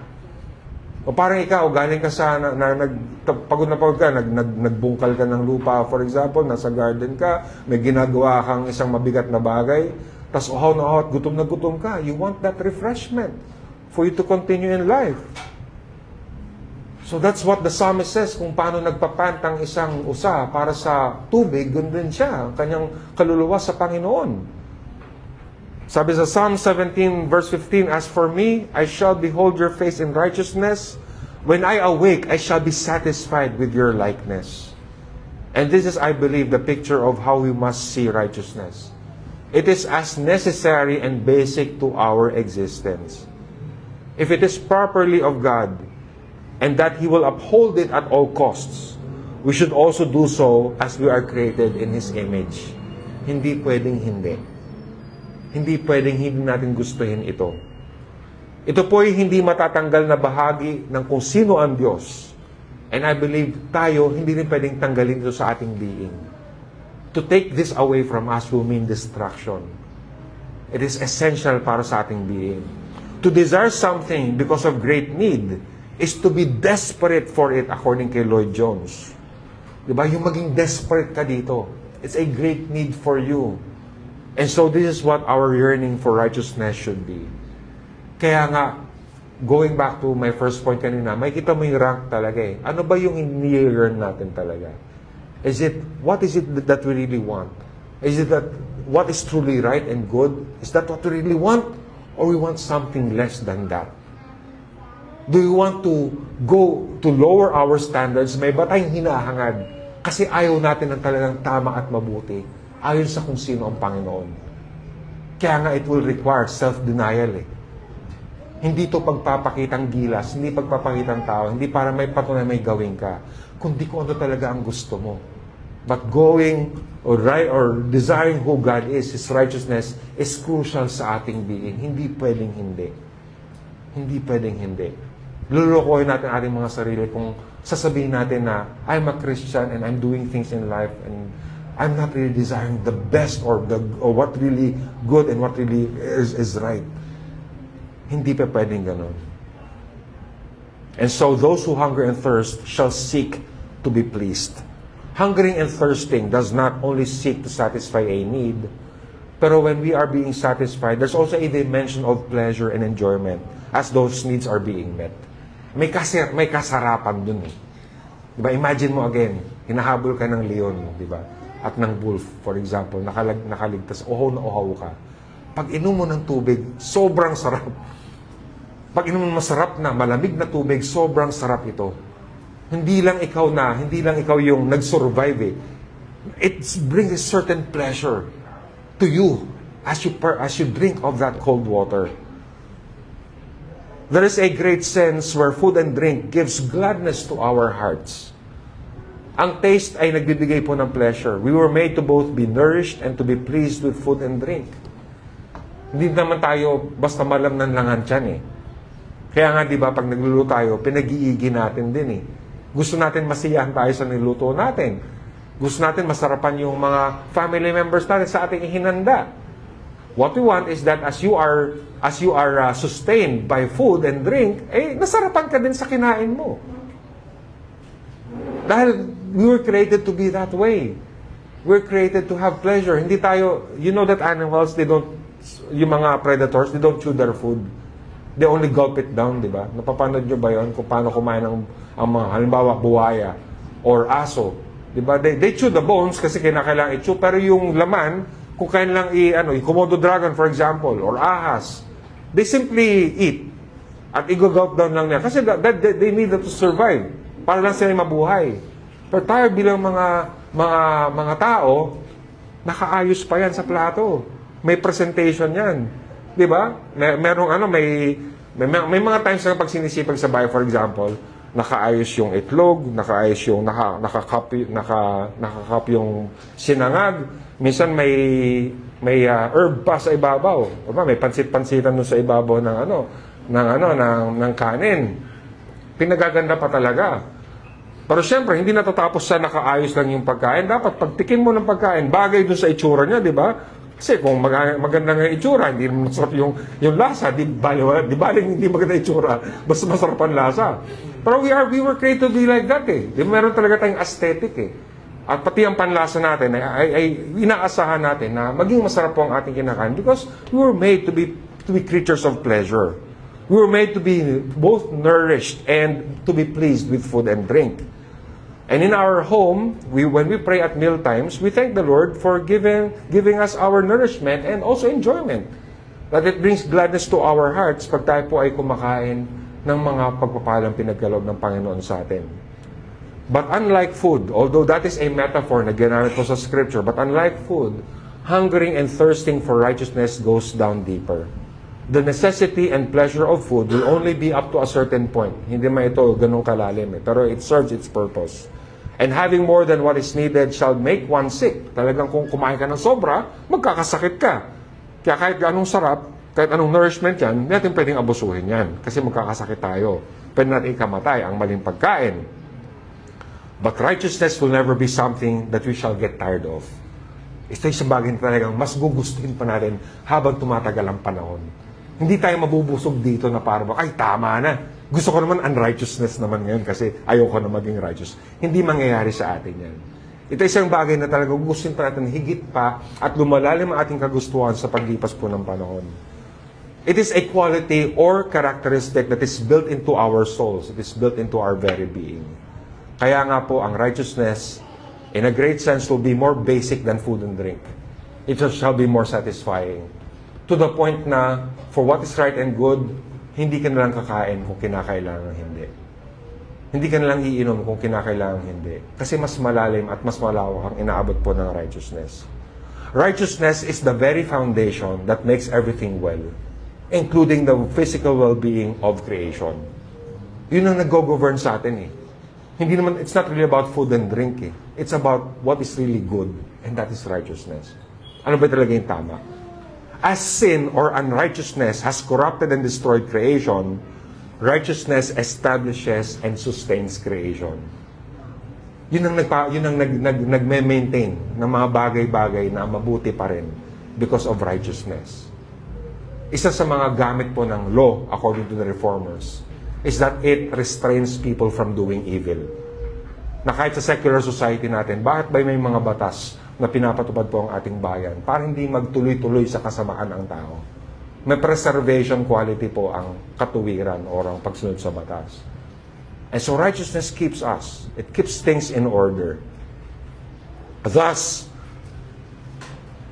Speaker 1: O parang ikaw, galing ka sa, pagod na pagod ka, nagbungkal ka ng lupa, for example, nasa garden ka, may ginagawa kang isang mabigat na bagay, tas uhaw na uhaw at gutom na gutom ka. You want that refreshment for you to continue in life. So that's what the psalmist says, kung paano nagpapantang isang usa para sa tubig, gandun siya, ang kanyang kaluluwa sa Panginoon. Sabi sa Psalm 17 verse 15, as for me, I shall behold your face in righteousness. When I awake, I shall be satisfied with your likeness. And this is, I believe, the picture of how we must see righteousness. It is as necessary and basic to our existence. If it is properly of God, and that He will uphold it at all costs, we should also do so as we are created in His image. Hindi pwedeng hindi. Hindi pwedeng hindi natin gustuhin ito. Ito po ay hindi matatanggal na bahagi ng kung sino ang Diyos. And I believe tayo, hindi rin pwedeng tanggalin ito sa ating being. To take this away from us will mean destruction. It is essential para sa ating being. To desire something because of great need is to be desperate for it, according kay Lloyd Jones. Diba? Yung maging desperate ka dito. It's a great need for you. And so this is what our yearning for righteousness should be. Kaya nga, going back to my first point kanina, may kita mo yung rank talaga eh. Ano ba yung ini-yearn natin talaga? What is it that we really want? Is it that what is truly right and good? Is that what we really want? Or we want something less than that? Do you want to go to lower our standards? May ba tayong hinahangad? Kasi ayaw natin ng talagang tama at mabuti. Ayon sa kung sino ang Panginoon. Kaya nga it will require self-denial eh. Hindi ito pagpapakitang gilas, hindi pagpapakitang tao, hindi para may patunay may gawin ka. Kundi kung ano talaga ang gusto mo. But going or desiring who God is, His righteousness, is crucial sa ating being. Hindi pwedeng hindi. Hindi pwedeng hindi. Lulukoy natin ating mga sarili kung sasabihin natin na I'm a Christian and I'm doing things in life and I'm not really desiring the best or what really good and what really is right. Hindi pa pwedeng ganun. And so those who hunger and thirst shall seek to be pleased. Hungering and thirsting does not only seek to satisfy a need, Pero when we are being satisfied, there's also a dimension of pleasure and enjoyment as those needs are being met. May kasarapan dun eh. Diba? Imagine mo again, hinahabol ka ng leon, diba? At ng wolf, for example, nakaligtas, uhaw na uhaw ka. Pag inom mo ng tubig, sobrang sarap. Pag inom mo masarap na, malamig na tubig, sobrang sarap ito. Hindi lang ikaw yung nag-survive eh. It brings a certain pleasure to you as you drink of that cold water. There is a great sense where food and drink gives gladness to our hearts. Ang taste ay nagbibigay po ng pleasure. We were made to both be nourished and to be pleased with food and drink. Hindi naman tayo basta malamnan lang ang tiyan eh. Kaya nga, di ba, pag nagluluto tayo, pinag-iigi natin din eh. Gusto natin masiyahan tayo sa niluto natin. Gusto natin masarapan yung mga family members natin sa ating ihinanda. What we want is that as you are sustained by food and drink, nasarapan ka din sa kinain mo. Dahil we were created to be that way. We're created to have pleasure. Hindi tayo, you know that animals, yung mga predators, they don't chew their food. They only gulp it down, di ba? Napapanood nyo ba yun kung paano kumain ang mga, halimbawa, buwaya or aso? Di ba? They chew the bones kasi kinakailangan i-chew, pero yung laman, kung kailan lang yung Komodo dragon, for example, or ahas, they simply eat at i-gulp down lang niya. Kasi they need that to survive. Para lang sila mabuhay. Pero tayo bilang mga tao, nakaayos pa yan sa plato. May presentation yan. Di ba? May mga times na pag sinisipag sa bahay, for example, nakaayos yung itlog, nakaayos yung nakakap yung sinangag. Minsan may herb pa sa ibabaw. Diba? May pansit-pansitan doon sa ibabaw ng kanin. Pinagaganda pa talaga. Pero syempre, hindi natatapos sa nakaayos lang yung pagkain. Dapat pagtikin mo ng pagkain, bagay doon sa itsura niya, di ba? Kasi kung maganda nga itsura, hindi masarap yung lasa, di baling hindi maganda itsura, basta masarap ang lasa. Pero we were created to be like that eh. Di meron talaga tayong aesthetic eh. At pati ang panlasa natin ay inaasahan natin na maging masarap po ang ating kinakain because we were made to be creatures of pleasure. We were made to be both nourished and to be pleased with food and drink. And in our home, when we pray at meal times, we thank the Lord for giving us our nourishment and also enjoyment. That it brings gladness to our hearts pag tayo po ay kumakain ng mga pagpapalang pinagkaloob ng Panginoon sa atin. But unlike food, although that is a metaphor na ginamit po sa Scripture, but unlike food, hungering and thirsting for righteousness goes down deeper. The necessity and pleasure of food will only be up to a certain point. Hindi man ito ganun kalalim eh, pero it serves its purpose. And having more than what is needed shall make one sick. Talagang kung kumain ka ng sobra, magkakasakit ka. Kaya kahit anong sarap, kahit anong nourishment yan, hindi natin pwedeng abusuhin yan. Kasi magkakasakit tayo. Pwede natin ikamatay ang maling pagkain. But righteousness will never be something that we shall get tired of. Ito yung bagay na talagang mas gugustuhin pa natin habang tumatagal ang panahon. Hindi tayo mabubusog dito na parang, ay tama na. Gusto ko naman unrighteousness naman ngayon kasi ayoko na maging righteous. Hindi mangyayari sa atin yan. Ito isang bagay na talaga gugustuhin pa natin higit pa at lumalalim ang ating kagustuhan sa paglipas po ng panahon. It is a quality or characteristic that is built into our souls. It is built into our very being. Kaya nga po, ang righteousness, in a great sense, will be more basic than food and drink. It shall be more satisfying. To the point na, for what is right and good, hindi ka nalang kakain kung kinakailangan hindi. Hindi ka nalang iinom kung kinakailangan hindi. Kasi mas malalim at mas malawak ang inaabot po ng righteousness. Righteousness is the very foundation that makes everything well, including the physical well-being of creation. Yun ang nag-govern sa atin eh. Hindi naman, it's not really about food and drink eh. It's about what is really good, and that is righteousness. Ano ba talaga yung tama? As sin or unrighteousness has corrupted and destroyed creation, righteousness establishes and sustains creation. Yun ang nag-maintain ng mga bagay-bagay na mabuti pa rin because of righteousness. Isa sa mga gamit po ng law, according to the reformers, is that it restrains people from doing evil. Na kahit sa secular society natin, bakit ba may mga batas na pinapatupad po ang ating bayan para hindi magtuloy-tuloy sa kasamaan ang tao. May preservation quality po ang katuwiran o ang pagsunod sa batas. And so righteousness keeps us. It keeps things in order. Thus,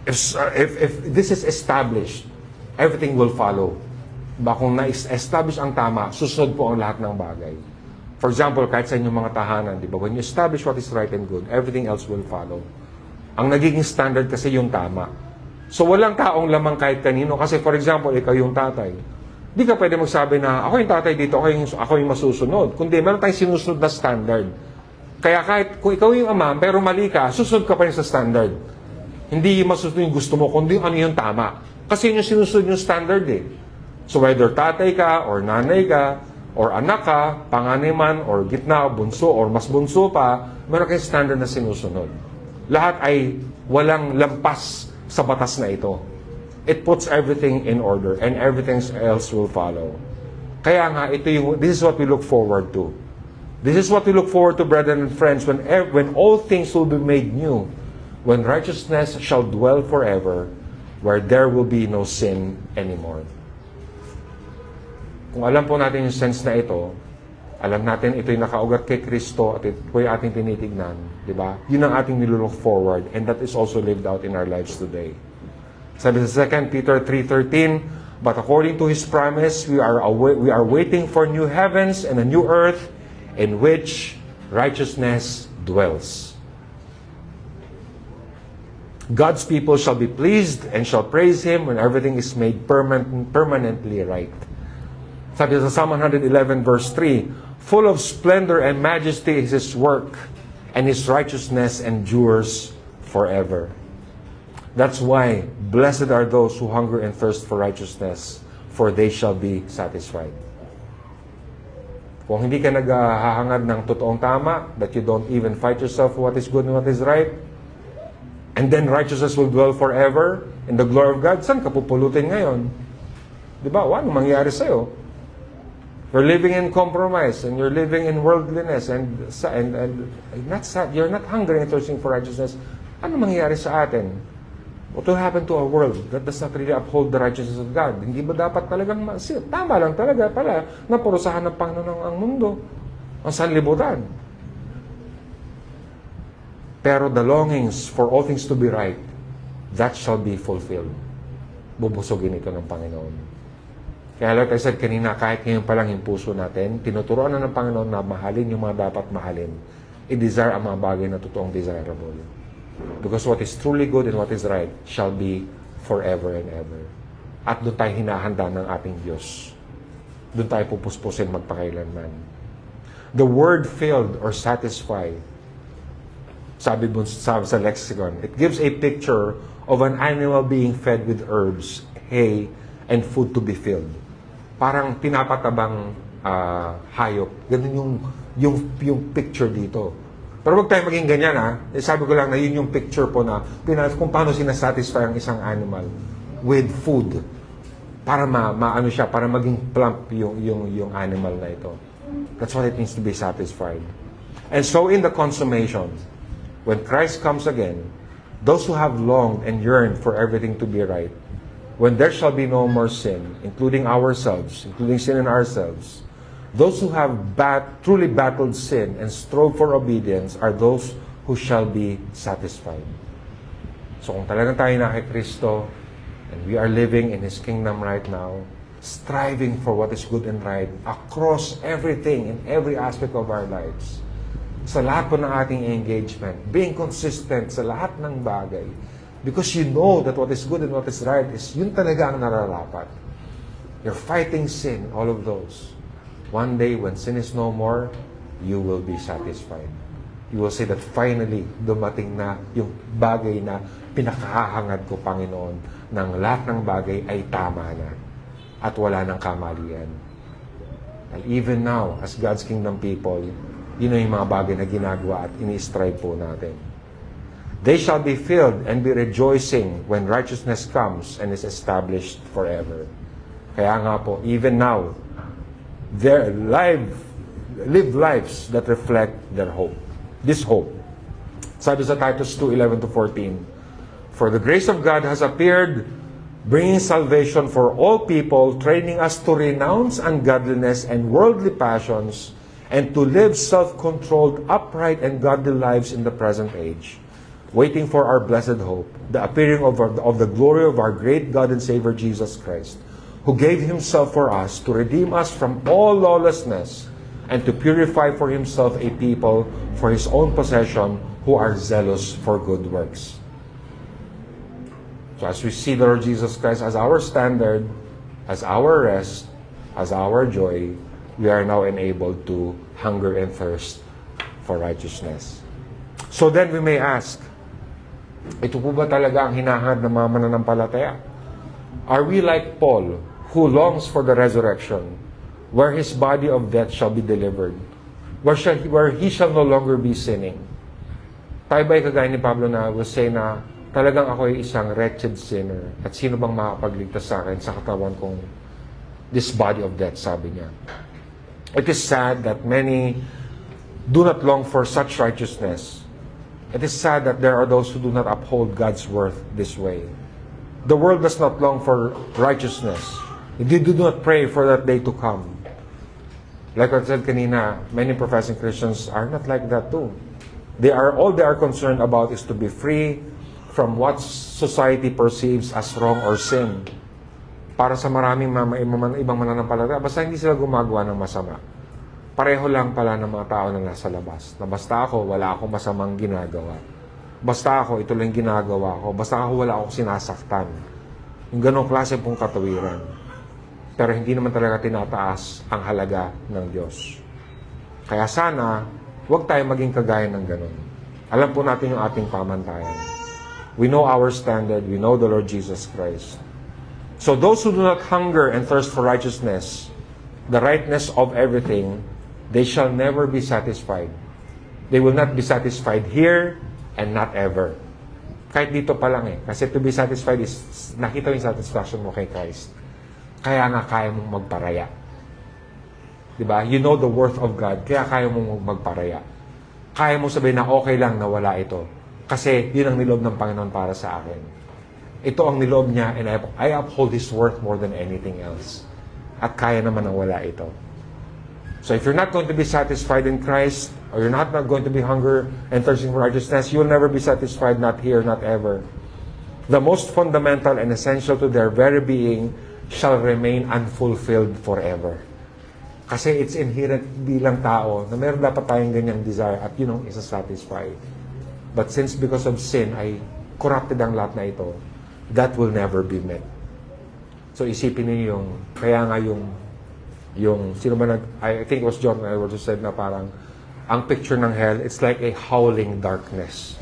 Speaker 1: if this is established, everything will follow. Kung na-establish ang tama, susunod po ang lahat ng bagay. For example, kahit sa inyong mga tahanan, di ba? When you establish what is right and good, everything else will follow. Ang nagiging standard kasi yung tama. So walang taong lamang kahit kanino. Kasi for example, ikaw yung tatay. Di ka pwede magsabi na, ako yung tatay dito, ako yung masusunod. Kundi meron tayong sinusunod na standard. Kaya kahit kung ikaw yung ama, pero mali ka, susunod ka pa rin sa standard. Hindi masusunod yung gusto mo, kundi ano yung tama. Kasi yun yung sinusunod yung standard eh. So whether tatay ka, or nanay ka, or anak ka, panganay man, or gitna, o bunso, or mas bunso pa, meron kayong standard na sinusunod. Lahat ay walang lampas sa batas na ito. It puts everything in order and everything else will follow. Kaya nga, this is what we look forward to. This is what we look forward to, brethren and friends, when all things will be made new, when righteousness shall dwell forever, where there will be no sin anymore. Kung alam po natin yung sense na ito, alam natin ito'y nakaugat kay Kristo at ito'y ating tinitignan, di ba? Yun ang ating nilook forward and that is also lived out in our lives today. Sabi sa 2 Peter 3:13, but according to His promise, we are waiting for new heavens and a new earth in which righteousness dwells. God's people shall be pleased and shall praise Him when everything is made permanently right. Sabi sa Psalm 111 verse 3, full of splendor and majesty is His work, and His righteousness endures forever. That's why, blessed are those who hunger and thirst for righteousness, for they shall be satisfied. Kung hindi ka naghahangad ng totoong tama, that you don't even fight yourself for what is good and what is right, and then righteousness will dwell forever in the glory of God, saan ka pupulutin ngayon? Di ba? Ano mangyayari sa'yo? You're living in compromise and you're living in worldliness and not sad. You're not hungry and thirsting for righteousness. Ano mangyayari sa atin? What will happen to our world that does not really uphold the righteousness of God? Hindi ba dapat talagang tama lang talaga pala na parusahan ng Panginoon ang mundo, ang sanlibutan? Pero the longings for all things to be right, that shall be fulfilled. Bubusugin ito ng Panginoon. Kaya like I said kanina, kahit ngayon pa lang yung puso natin, tinuturoan na ng Panginoon na mahalin yung mga dapat mahalin. I-desire ang mga bagay na totoong desirable. Because what is truly good and what is right shall be forever and ever. At doon tayo hinahanda ng ating Diyos. Doon tayo pupuspusin magpakailanman. The word filled or satisfy, sabi sa lexicon, it gives a picture of an animal being fed with herbs, hay, and food to be filled. Parang pinapatabang hayop. Ganun yung picture dito. Pero wag tayo maging ganyan ha. Sabi ko lang na yun yung picture po na kung paano sinasatisfy ang isang animal with food. Para maano siya, para maging plump yung animal na ito. That's what it means to be satisfied. And so in the consummation, when Christ comes again, those who have longed and yearned for everything to be right, when there shall be no more sin, including ourselves, including sin in ourselves, those who have truly battled sin and strove for obedience are those who shall be satisfied. So kung talagang tayo na kay Kristo, and we are living in His kingdom right now, striving for what is good and right across everything, in every aspect of our lives, sa lahat po ng ating engagement, being consistent sa lahat ng bagay, because you know that what is good and what is right is yun talaga ang nararapat. You're fighting sin, all of those. One day, when sin is no more, you will be satisfied. You will say that finally, dumating na yung bagay na pinakahahangad ko, Panginoon, ng lahat ng bagay ay tama na at wala ng kamalian. And even now, as God's kingdom people, yun yung mga bagay na ginagawa at ini-strive po natin. They shall be filled and be rejoicing when righteousness comes and is established forever. Kaya nga po, even now, live lives that reflect their hope. This hope. Sabi sa Titus 2:11-14, "For the grace of God has appeared, bringing salvation for all people, training us to renounce ungodliness and worldly passions, and to live self-controlled, upright, and godly lives in the present age, waiting for our blessed hope, the appearing of the glory of our great God and Savior Jesus Christ, who gave Himself for us to redeem us from all lawlessness and to purify for Himself a people for His own possession who are zealous for good works." So as we see the Lord Jesus Christ as our standard, as our rest, as our joy, we are now enabled to hunger and thirst for righteousness. So then we may ask, ito po ba talaga ang hinahangad ng mga mananampalataya? Are we like Paul, who longs for the resurrection, where his body of death shall be delivered, where he shall no longer be sinning? Tayo ba'y kagaya ni Pablo na will say na talagang ako ay isang wretched sinner at sino bang makapagligtas sa akin sa katawan kong this body of death, sabi niya. It is sad that many do not long for such righteousness. It is sad that there are those who do not uphold God's word this way. The world does not long for righteousness. They do not pray for that day to come. Like I said kanina, many professing Christians are not like that too. All they are concerned about is to be free from what society perceives as wrong or sin. Para sa maraming ibang mananampalataya, basta hindi sila gumagawa ng masama. Pareho lang pala ng mga tao na nasa labas. Na basta ako, wala akong masamang ginagawa. Basta ako, ito lang ginagawa ko. Basta ako, wala akong sinasaktan. Yung ganong klase pong katawiran. Pero hindi naman talaga tinataas ang halaga ng Diyos. Kaya sana, huwag tayo maging kagaya ng ganon. Alam po natin yung ating pamantayan. We know our standard. We know the Lord Jesus Christ. So those who do not hunger and thirst for righteousness, the rightness of everything, they shall never be satisfied. They will not be satisfied here and not ever. Kahit dito pa lang eh. Kasi to be satisfied is, nakita yung satisfaction mo kay Christ. Kaya nga kaya mong magparaya. Diba? You know the worth of God, kaya kaya mong magparaya. Kaya mo sabihin na okay lang na wala ito. Kasi yun ang niloob ng Panginoon para sa akin. Ito ang niloob niya and I uphold His worth more than anything else. At kaya naman na wala ito. So if you're not going to be satisfied in Christ, or you're not going to be hunger and thirsting for righteousness, you will never be satisfied, not here, not ever. The most fundamental and essential to their very being shall remain unfulfilled forever. Kasi it's inherent bilang tao na meron dapat tayong ganyang desire at yun ang isa-satisfy. But since because of sin ay corrupted ang lahat na ito, that will never be met. So isipin niyo kaya nga yung sino ba I think it was John Edwards who said na parang, ang picture ng hell, it's like a howling darkness.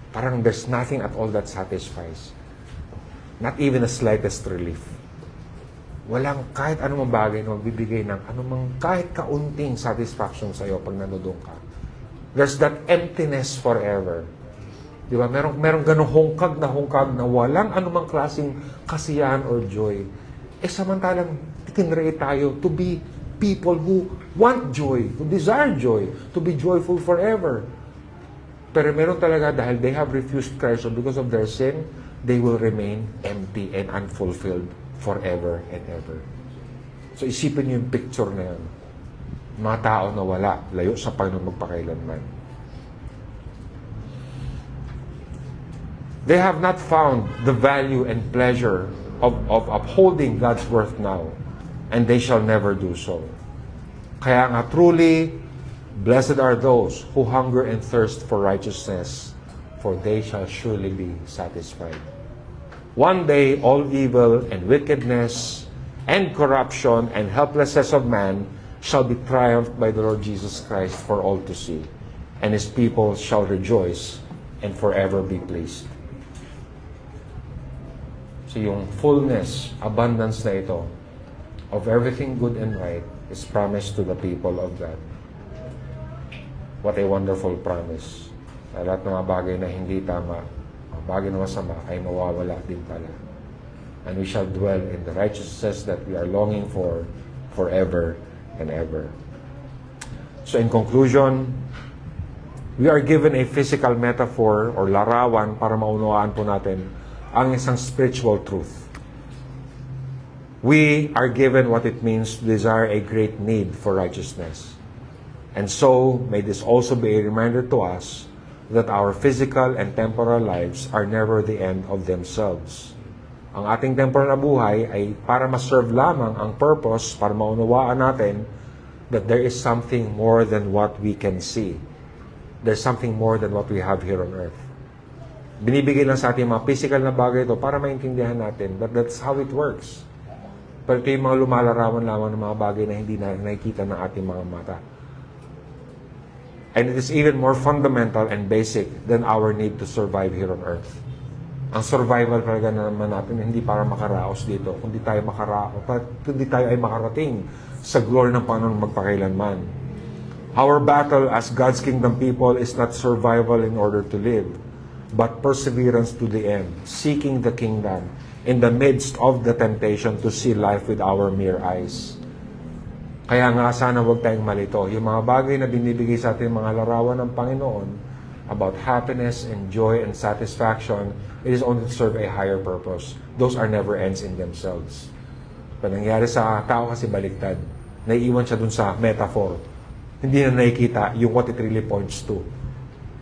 Speaker 1: Parang there's nothing at all that satisfies. Not even the slightest relief. Walang kahit anumang bagay na magbibigay ng anumang kahit kaunting satisfaction sa'yo pag nandoon ka. There's that emptiness forever. Di ba? Merong ganong hungkag na walang anumang klaseng kasiyahan or joy. Samantalang tinrate tayo to be people who want joy, who desire joy, to be joyful forever. Pero meron talaga dahil they have refused Christ or because of their sin, they will remain empty and unfulfilled forever and ever. So isipin niyo yung picture na yan. Mga tao na wala, layo sa Panginoon magpakailanman. They have not found the value and pleasure of upholding God's worth now, and they shall never do so. Kaya nga truly, blessed are those who hunger and thirst for righteousness, for they shall surely be satisfied. One day, all evil and wickedness and corruption and helplessness of man shall be triumphed by the Lord Jesus Christ for all to see, and His people shall rejoice and forever be pleased. So yung fullness, abundance na ito, of everything good and right, is promised to the people of God. What a wonderful promise. Sa lahat ng mga bagay na hindi tama, mga bagay na masama, ay mawawala din pala. And we shall dwell in the righteousness that we are longing for forever and ever. So in conclusion, We are given a physical metaphor or larawan para maunawaan po natin ang isang spiritual truth. We are given what it means to desire a great need for righteousness. And so, may this also be a reminder to us that our physical and temporal lives are never the end of themselves. Ang ating temporal na buhay ay para ma-serve lamang ang purpose, para maunawaan natin that there is something more than what we can see. There's something more than what we have here on earth. Binibigay lang sa ating mga physical na bagay ito para maintindihan natin that that's how it works. Pero ito yung mga lumalarawan lamang ng mga bagay na hindi na nakikita ng ating mga mata. And it is even more fundamental and basic than our need to survive here on earth. Ang survival talaga naman natin hindi para makaraos dito, kundi tayo ay makarating sa glory ng Panginoon magpakailanman. Our battle as God's kingdom people is not survival in order to live, but perseverance to the end, seeking the kingdom in the midst of the temptation to see life with our mere eyes. Kaya nga sana huwag tayong malito. Yung mga bagay na binibigay sa ating mga larawan ng Panginoon about happiness and joy and satisfaction, it is only to serve a higher purpose. Those are never ends in themselves. Pag nangyari sa tao kasi baliktad, naiiwan siya dun sa metaphor. Hindi na nakikita yung what it really points to.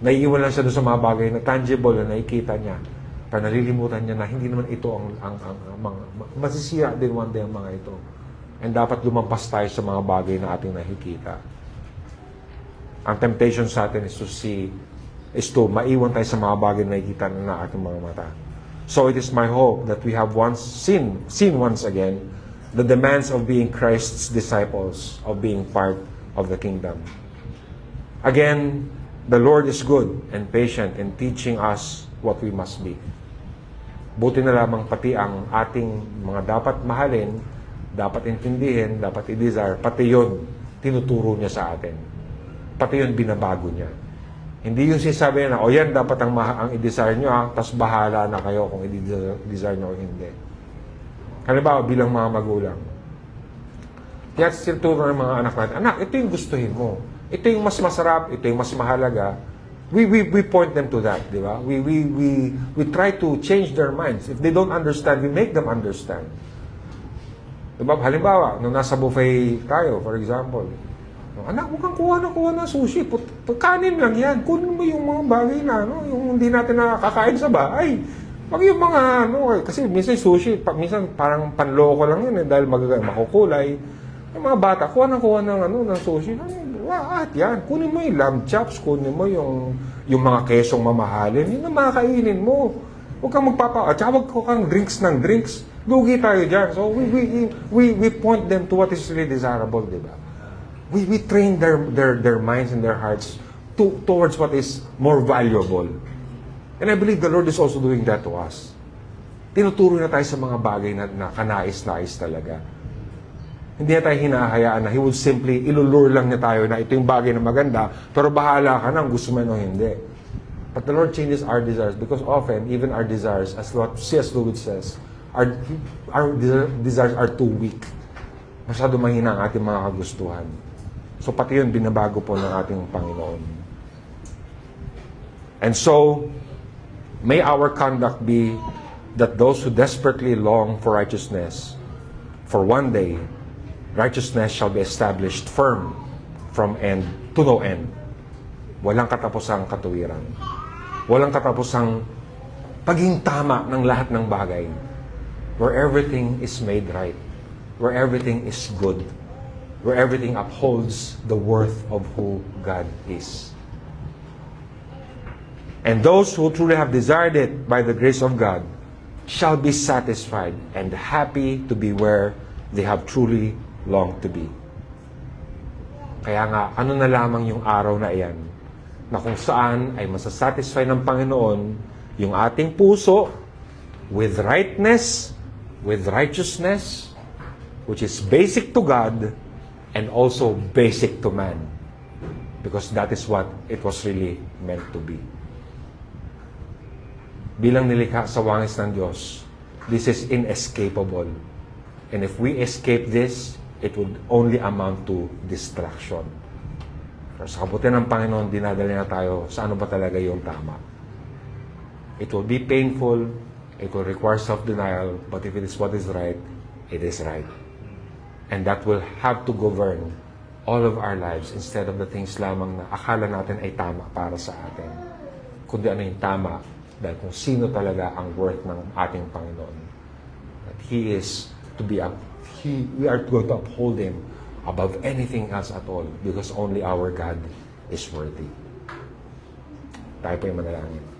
Speaker 1: Naiiwan lang siya dun sa mga bagay na tangible na nakikita niya. Pero nalilimutan niya na hindi naman ito ang masisira din one day ang mga ito. And dapat lumampas tayo sa mga bagay na ating nakikita. Ang temptation sa atin is to maiwan tayo sa mga bagay na nakikita na ating mga mata. So it is my hope that we have once seen once again the demands of being Christ's disciples, of being part of the kingdom. Again, the Lord is good and patient in teaching us what we must be. Buti na lamang pati ang ating mga dapat mahalin, dapat intindihin, dapat i-desire, pati yun tinuturo niya sa atin. Pati yun binabago niya. Hindi yung sinasabi na, o yan dapat ang i-desire nyo, tapos bahala na kayo kung i-desire nyo o hindi. Halimbawa, bilang mga magulang. Kaya tinuturo ng mga anak natin, anak, ito yung gustuhin mo. Ito yung mas masarap, ito yung mas mahalaga. We point them to that, di ba? We try to change their minds. If they don't understand, we make them understand. Diba? Halimbawa, nung nasa buffet tayo, for example, anak, huwag kang kuha na sushi. Kanin lang yan. Kunin mo yung mga bagay na, yung hindi natin nakakain sa bahay. Wag yung mga, kasi minsan sushi, minsan parang panloko lang yun, dahil makukulay. Yung mga bata, kuha ng sushi. At yan, kunin mo yung lamb chops, kunin mo yung mga kesong mamahalin, yun ang makakainin mo. Huwag kang at saka huwag kang drinks ng drinks. Lugi tayo dyan. So, we point them to what is really desirable, di ba? We train their minds and their hearts towards what is more valuable. And I believe the Lord is also doing that to us. Tinuturo na tayo sa mga bagay na kanais-nais talaga. Hindi na tayo hinahayaan na He will simply ilulure lang niya tayo na ito yung bagay na maganda, pero bahala ka na kung gusto mo o hindi. But the Lord changes our desires because often, even our desires, as what C.S. Lewis says, our desires are too weak. Masyado mahina ang ating mga kagustuhan. So pati yun, binabago po ng ating Panginoon. And so, may our conduct be that those who desperately long for righteousness, for one day, righteousness shall be established firm from end to no end. Walang katapusang katuwiran. Walang katapusang paging tama ng lahat ng bagay. Where everything is made right. Where everything is good. Where everything upholds the worth of who God is. And those who truly have desired it by the grace of God shall be satisfied and happy to be where they have truly longed to be. Kaya nga, ano na lamang yung araw na iyan na kung saan ay masasatisfy ng Panginoon yung ating puso with rightness, with righteousness, which is basic to God and also basic to man. Because that is what it was really meant to be. Bilang nilikha sa wangis ng Diyos, this is inescapable. And if we escape this, it would only amount to destruction. Pero sa kabutihan ng Panginoon, dinadala niya tayo sa ano ba talaga yung tama. It will be painful, it will require self-denial, but if it is what is right, it is right. And that will have to govern all of our lives instead of the things lamang na akala natin ay tama para sa atin. Kundi ano yung tama dahil kung sino talaga ang worth ng ating Panginoon. That He is to be up. We are going to uphold Him above anything else at all because only our God is worthy. Tayo po yung manalangin.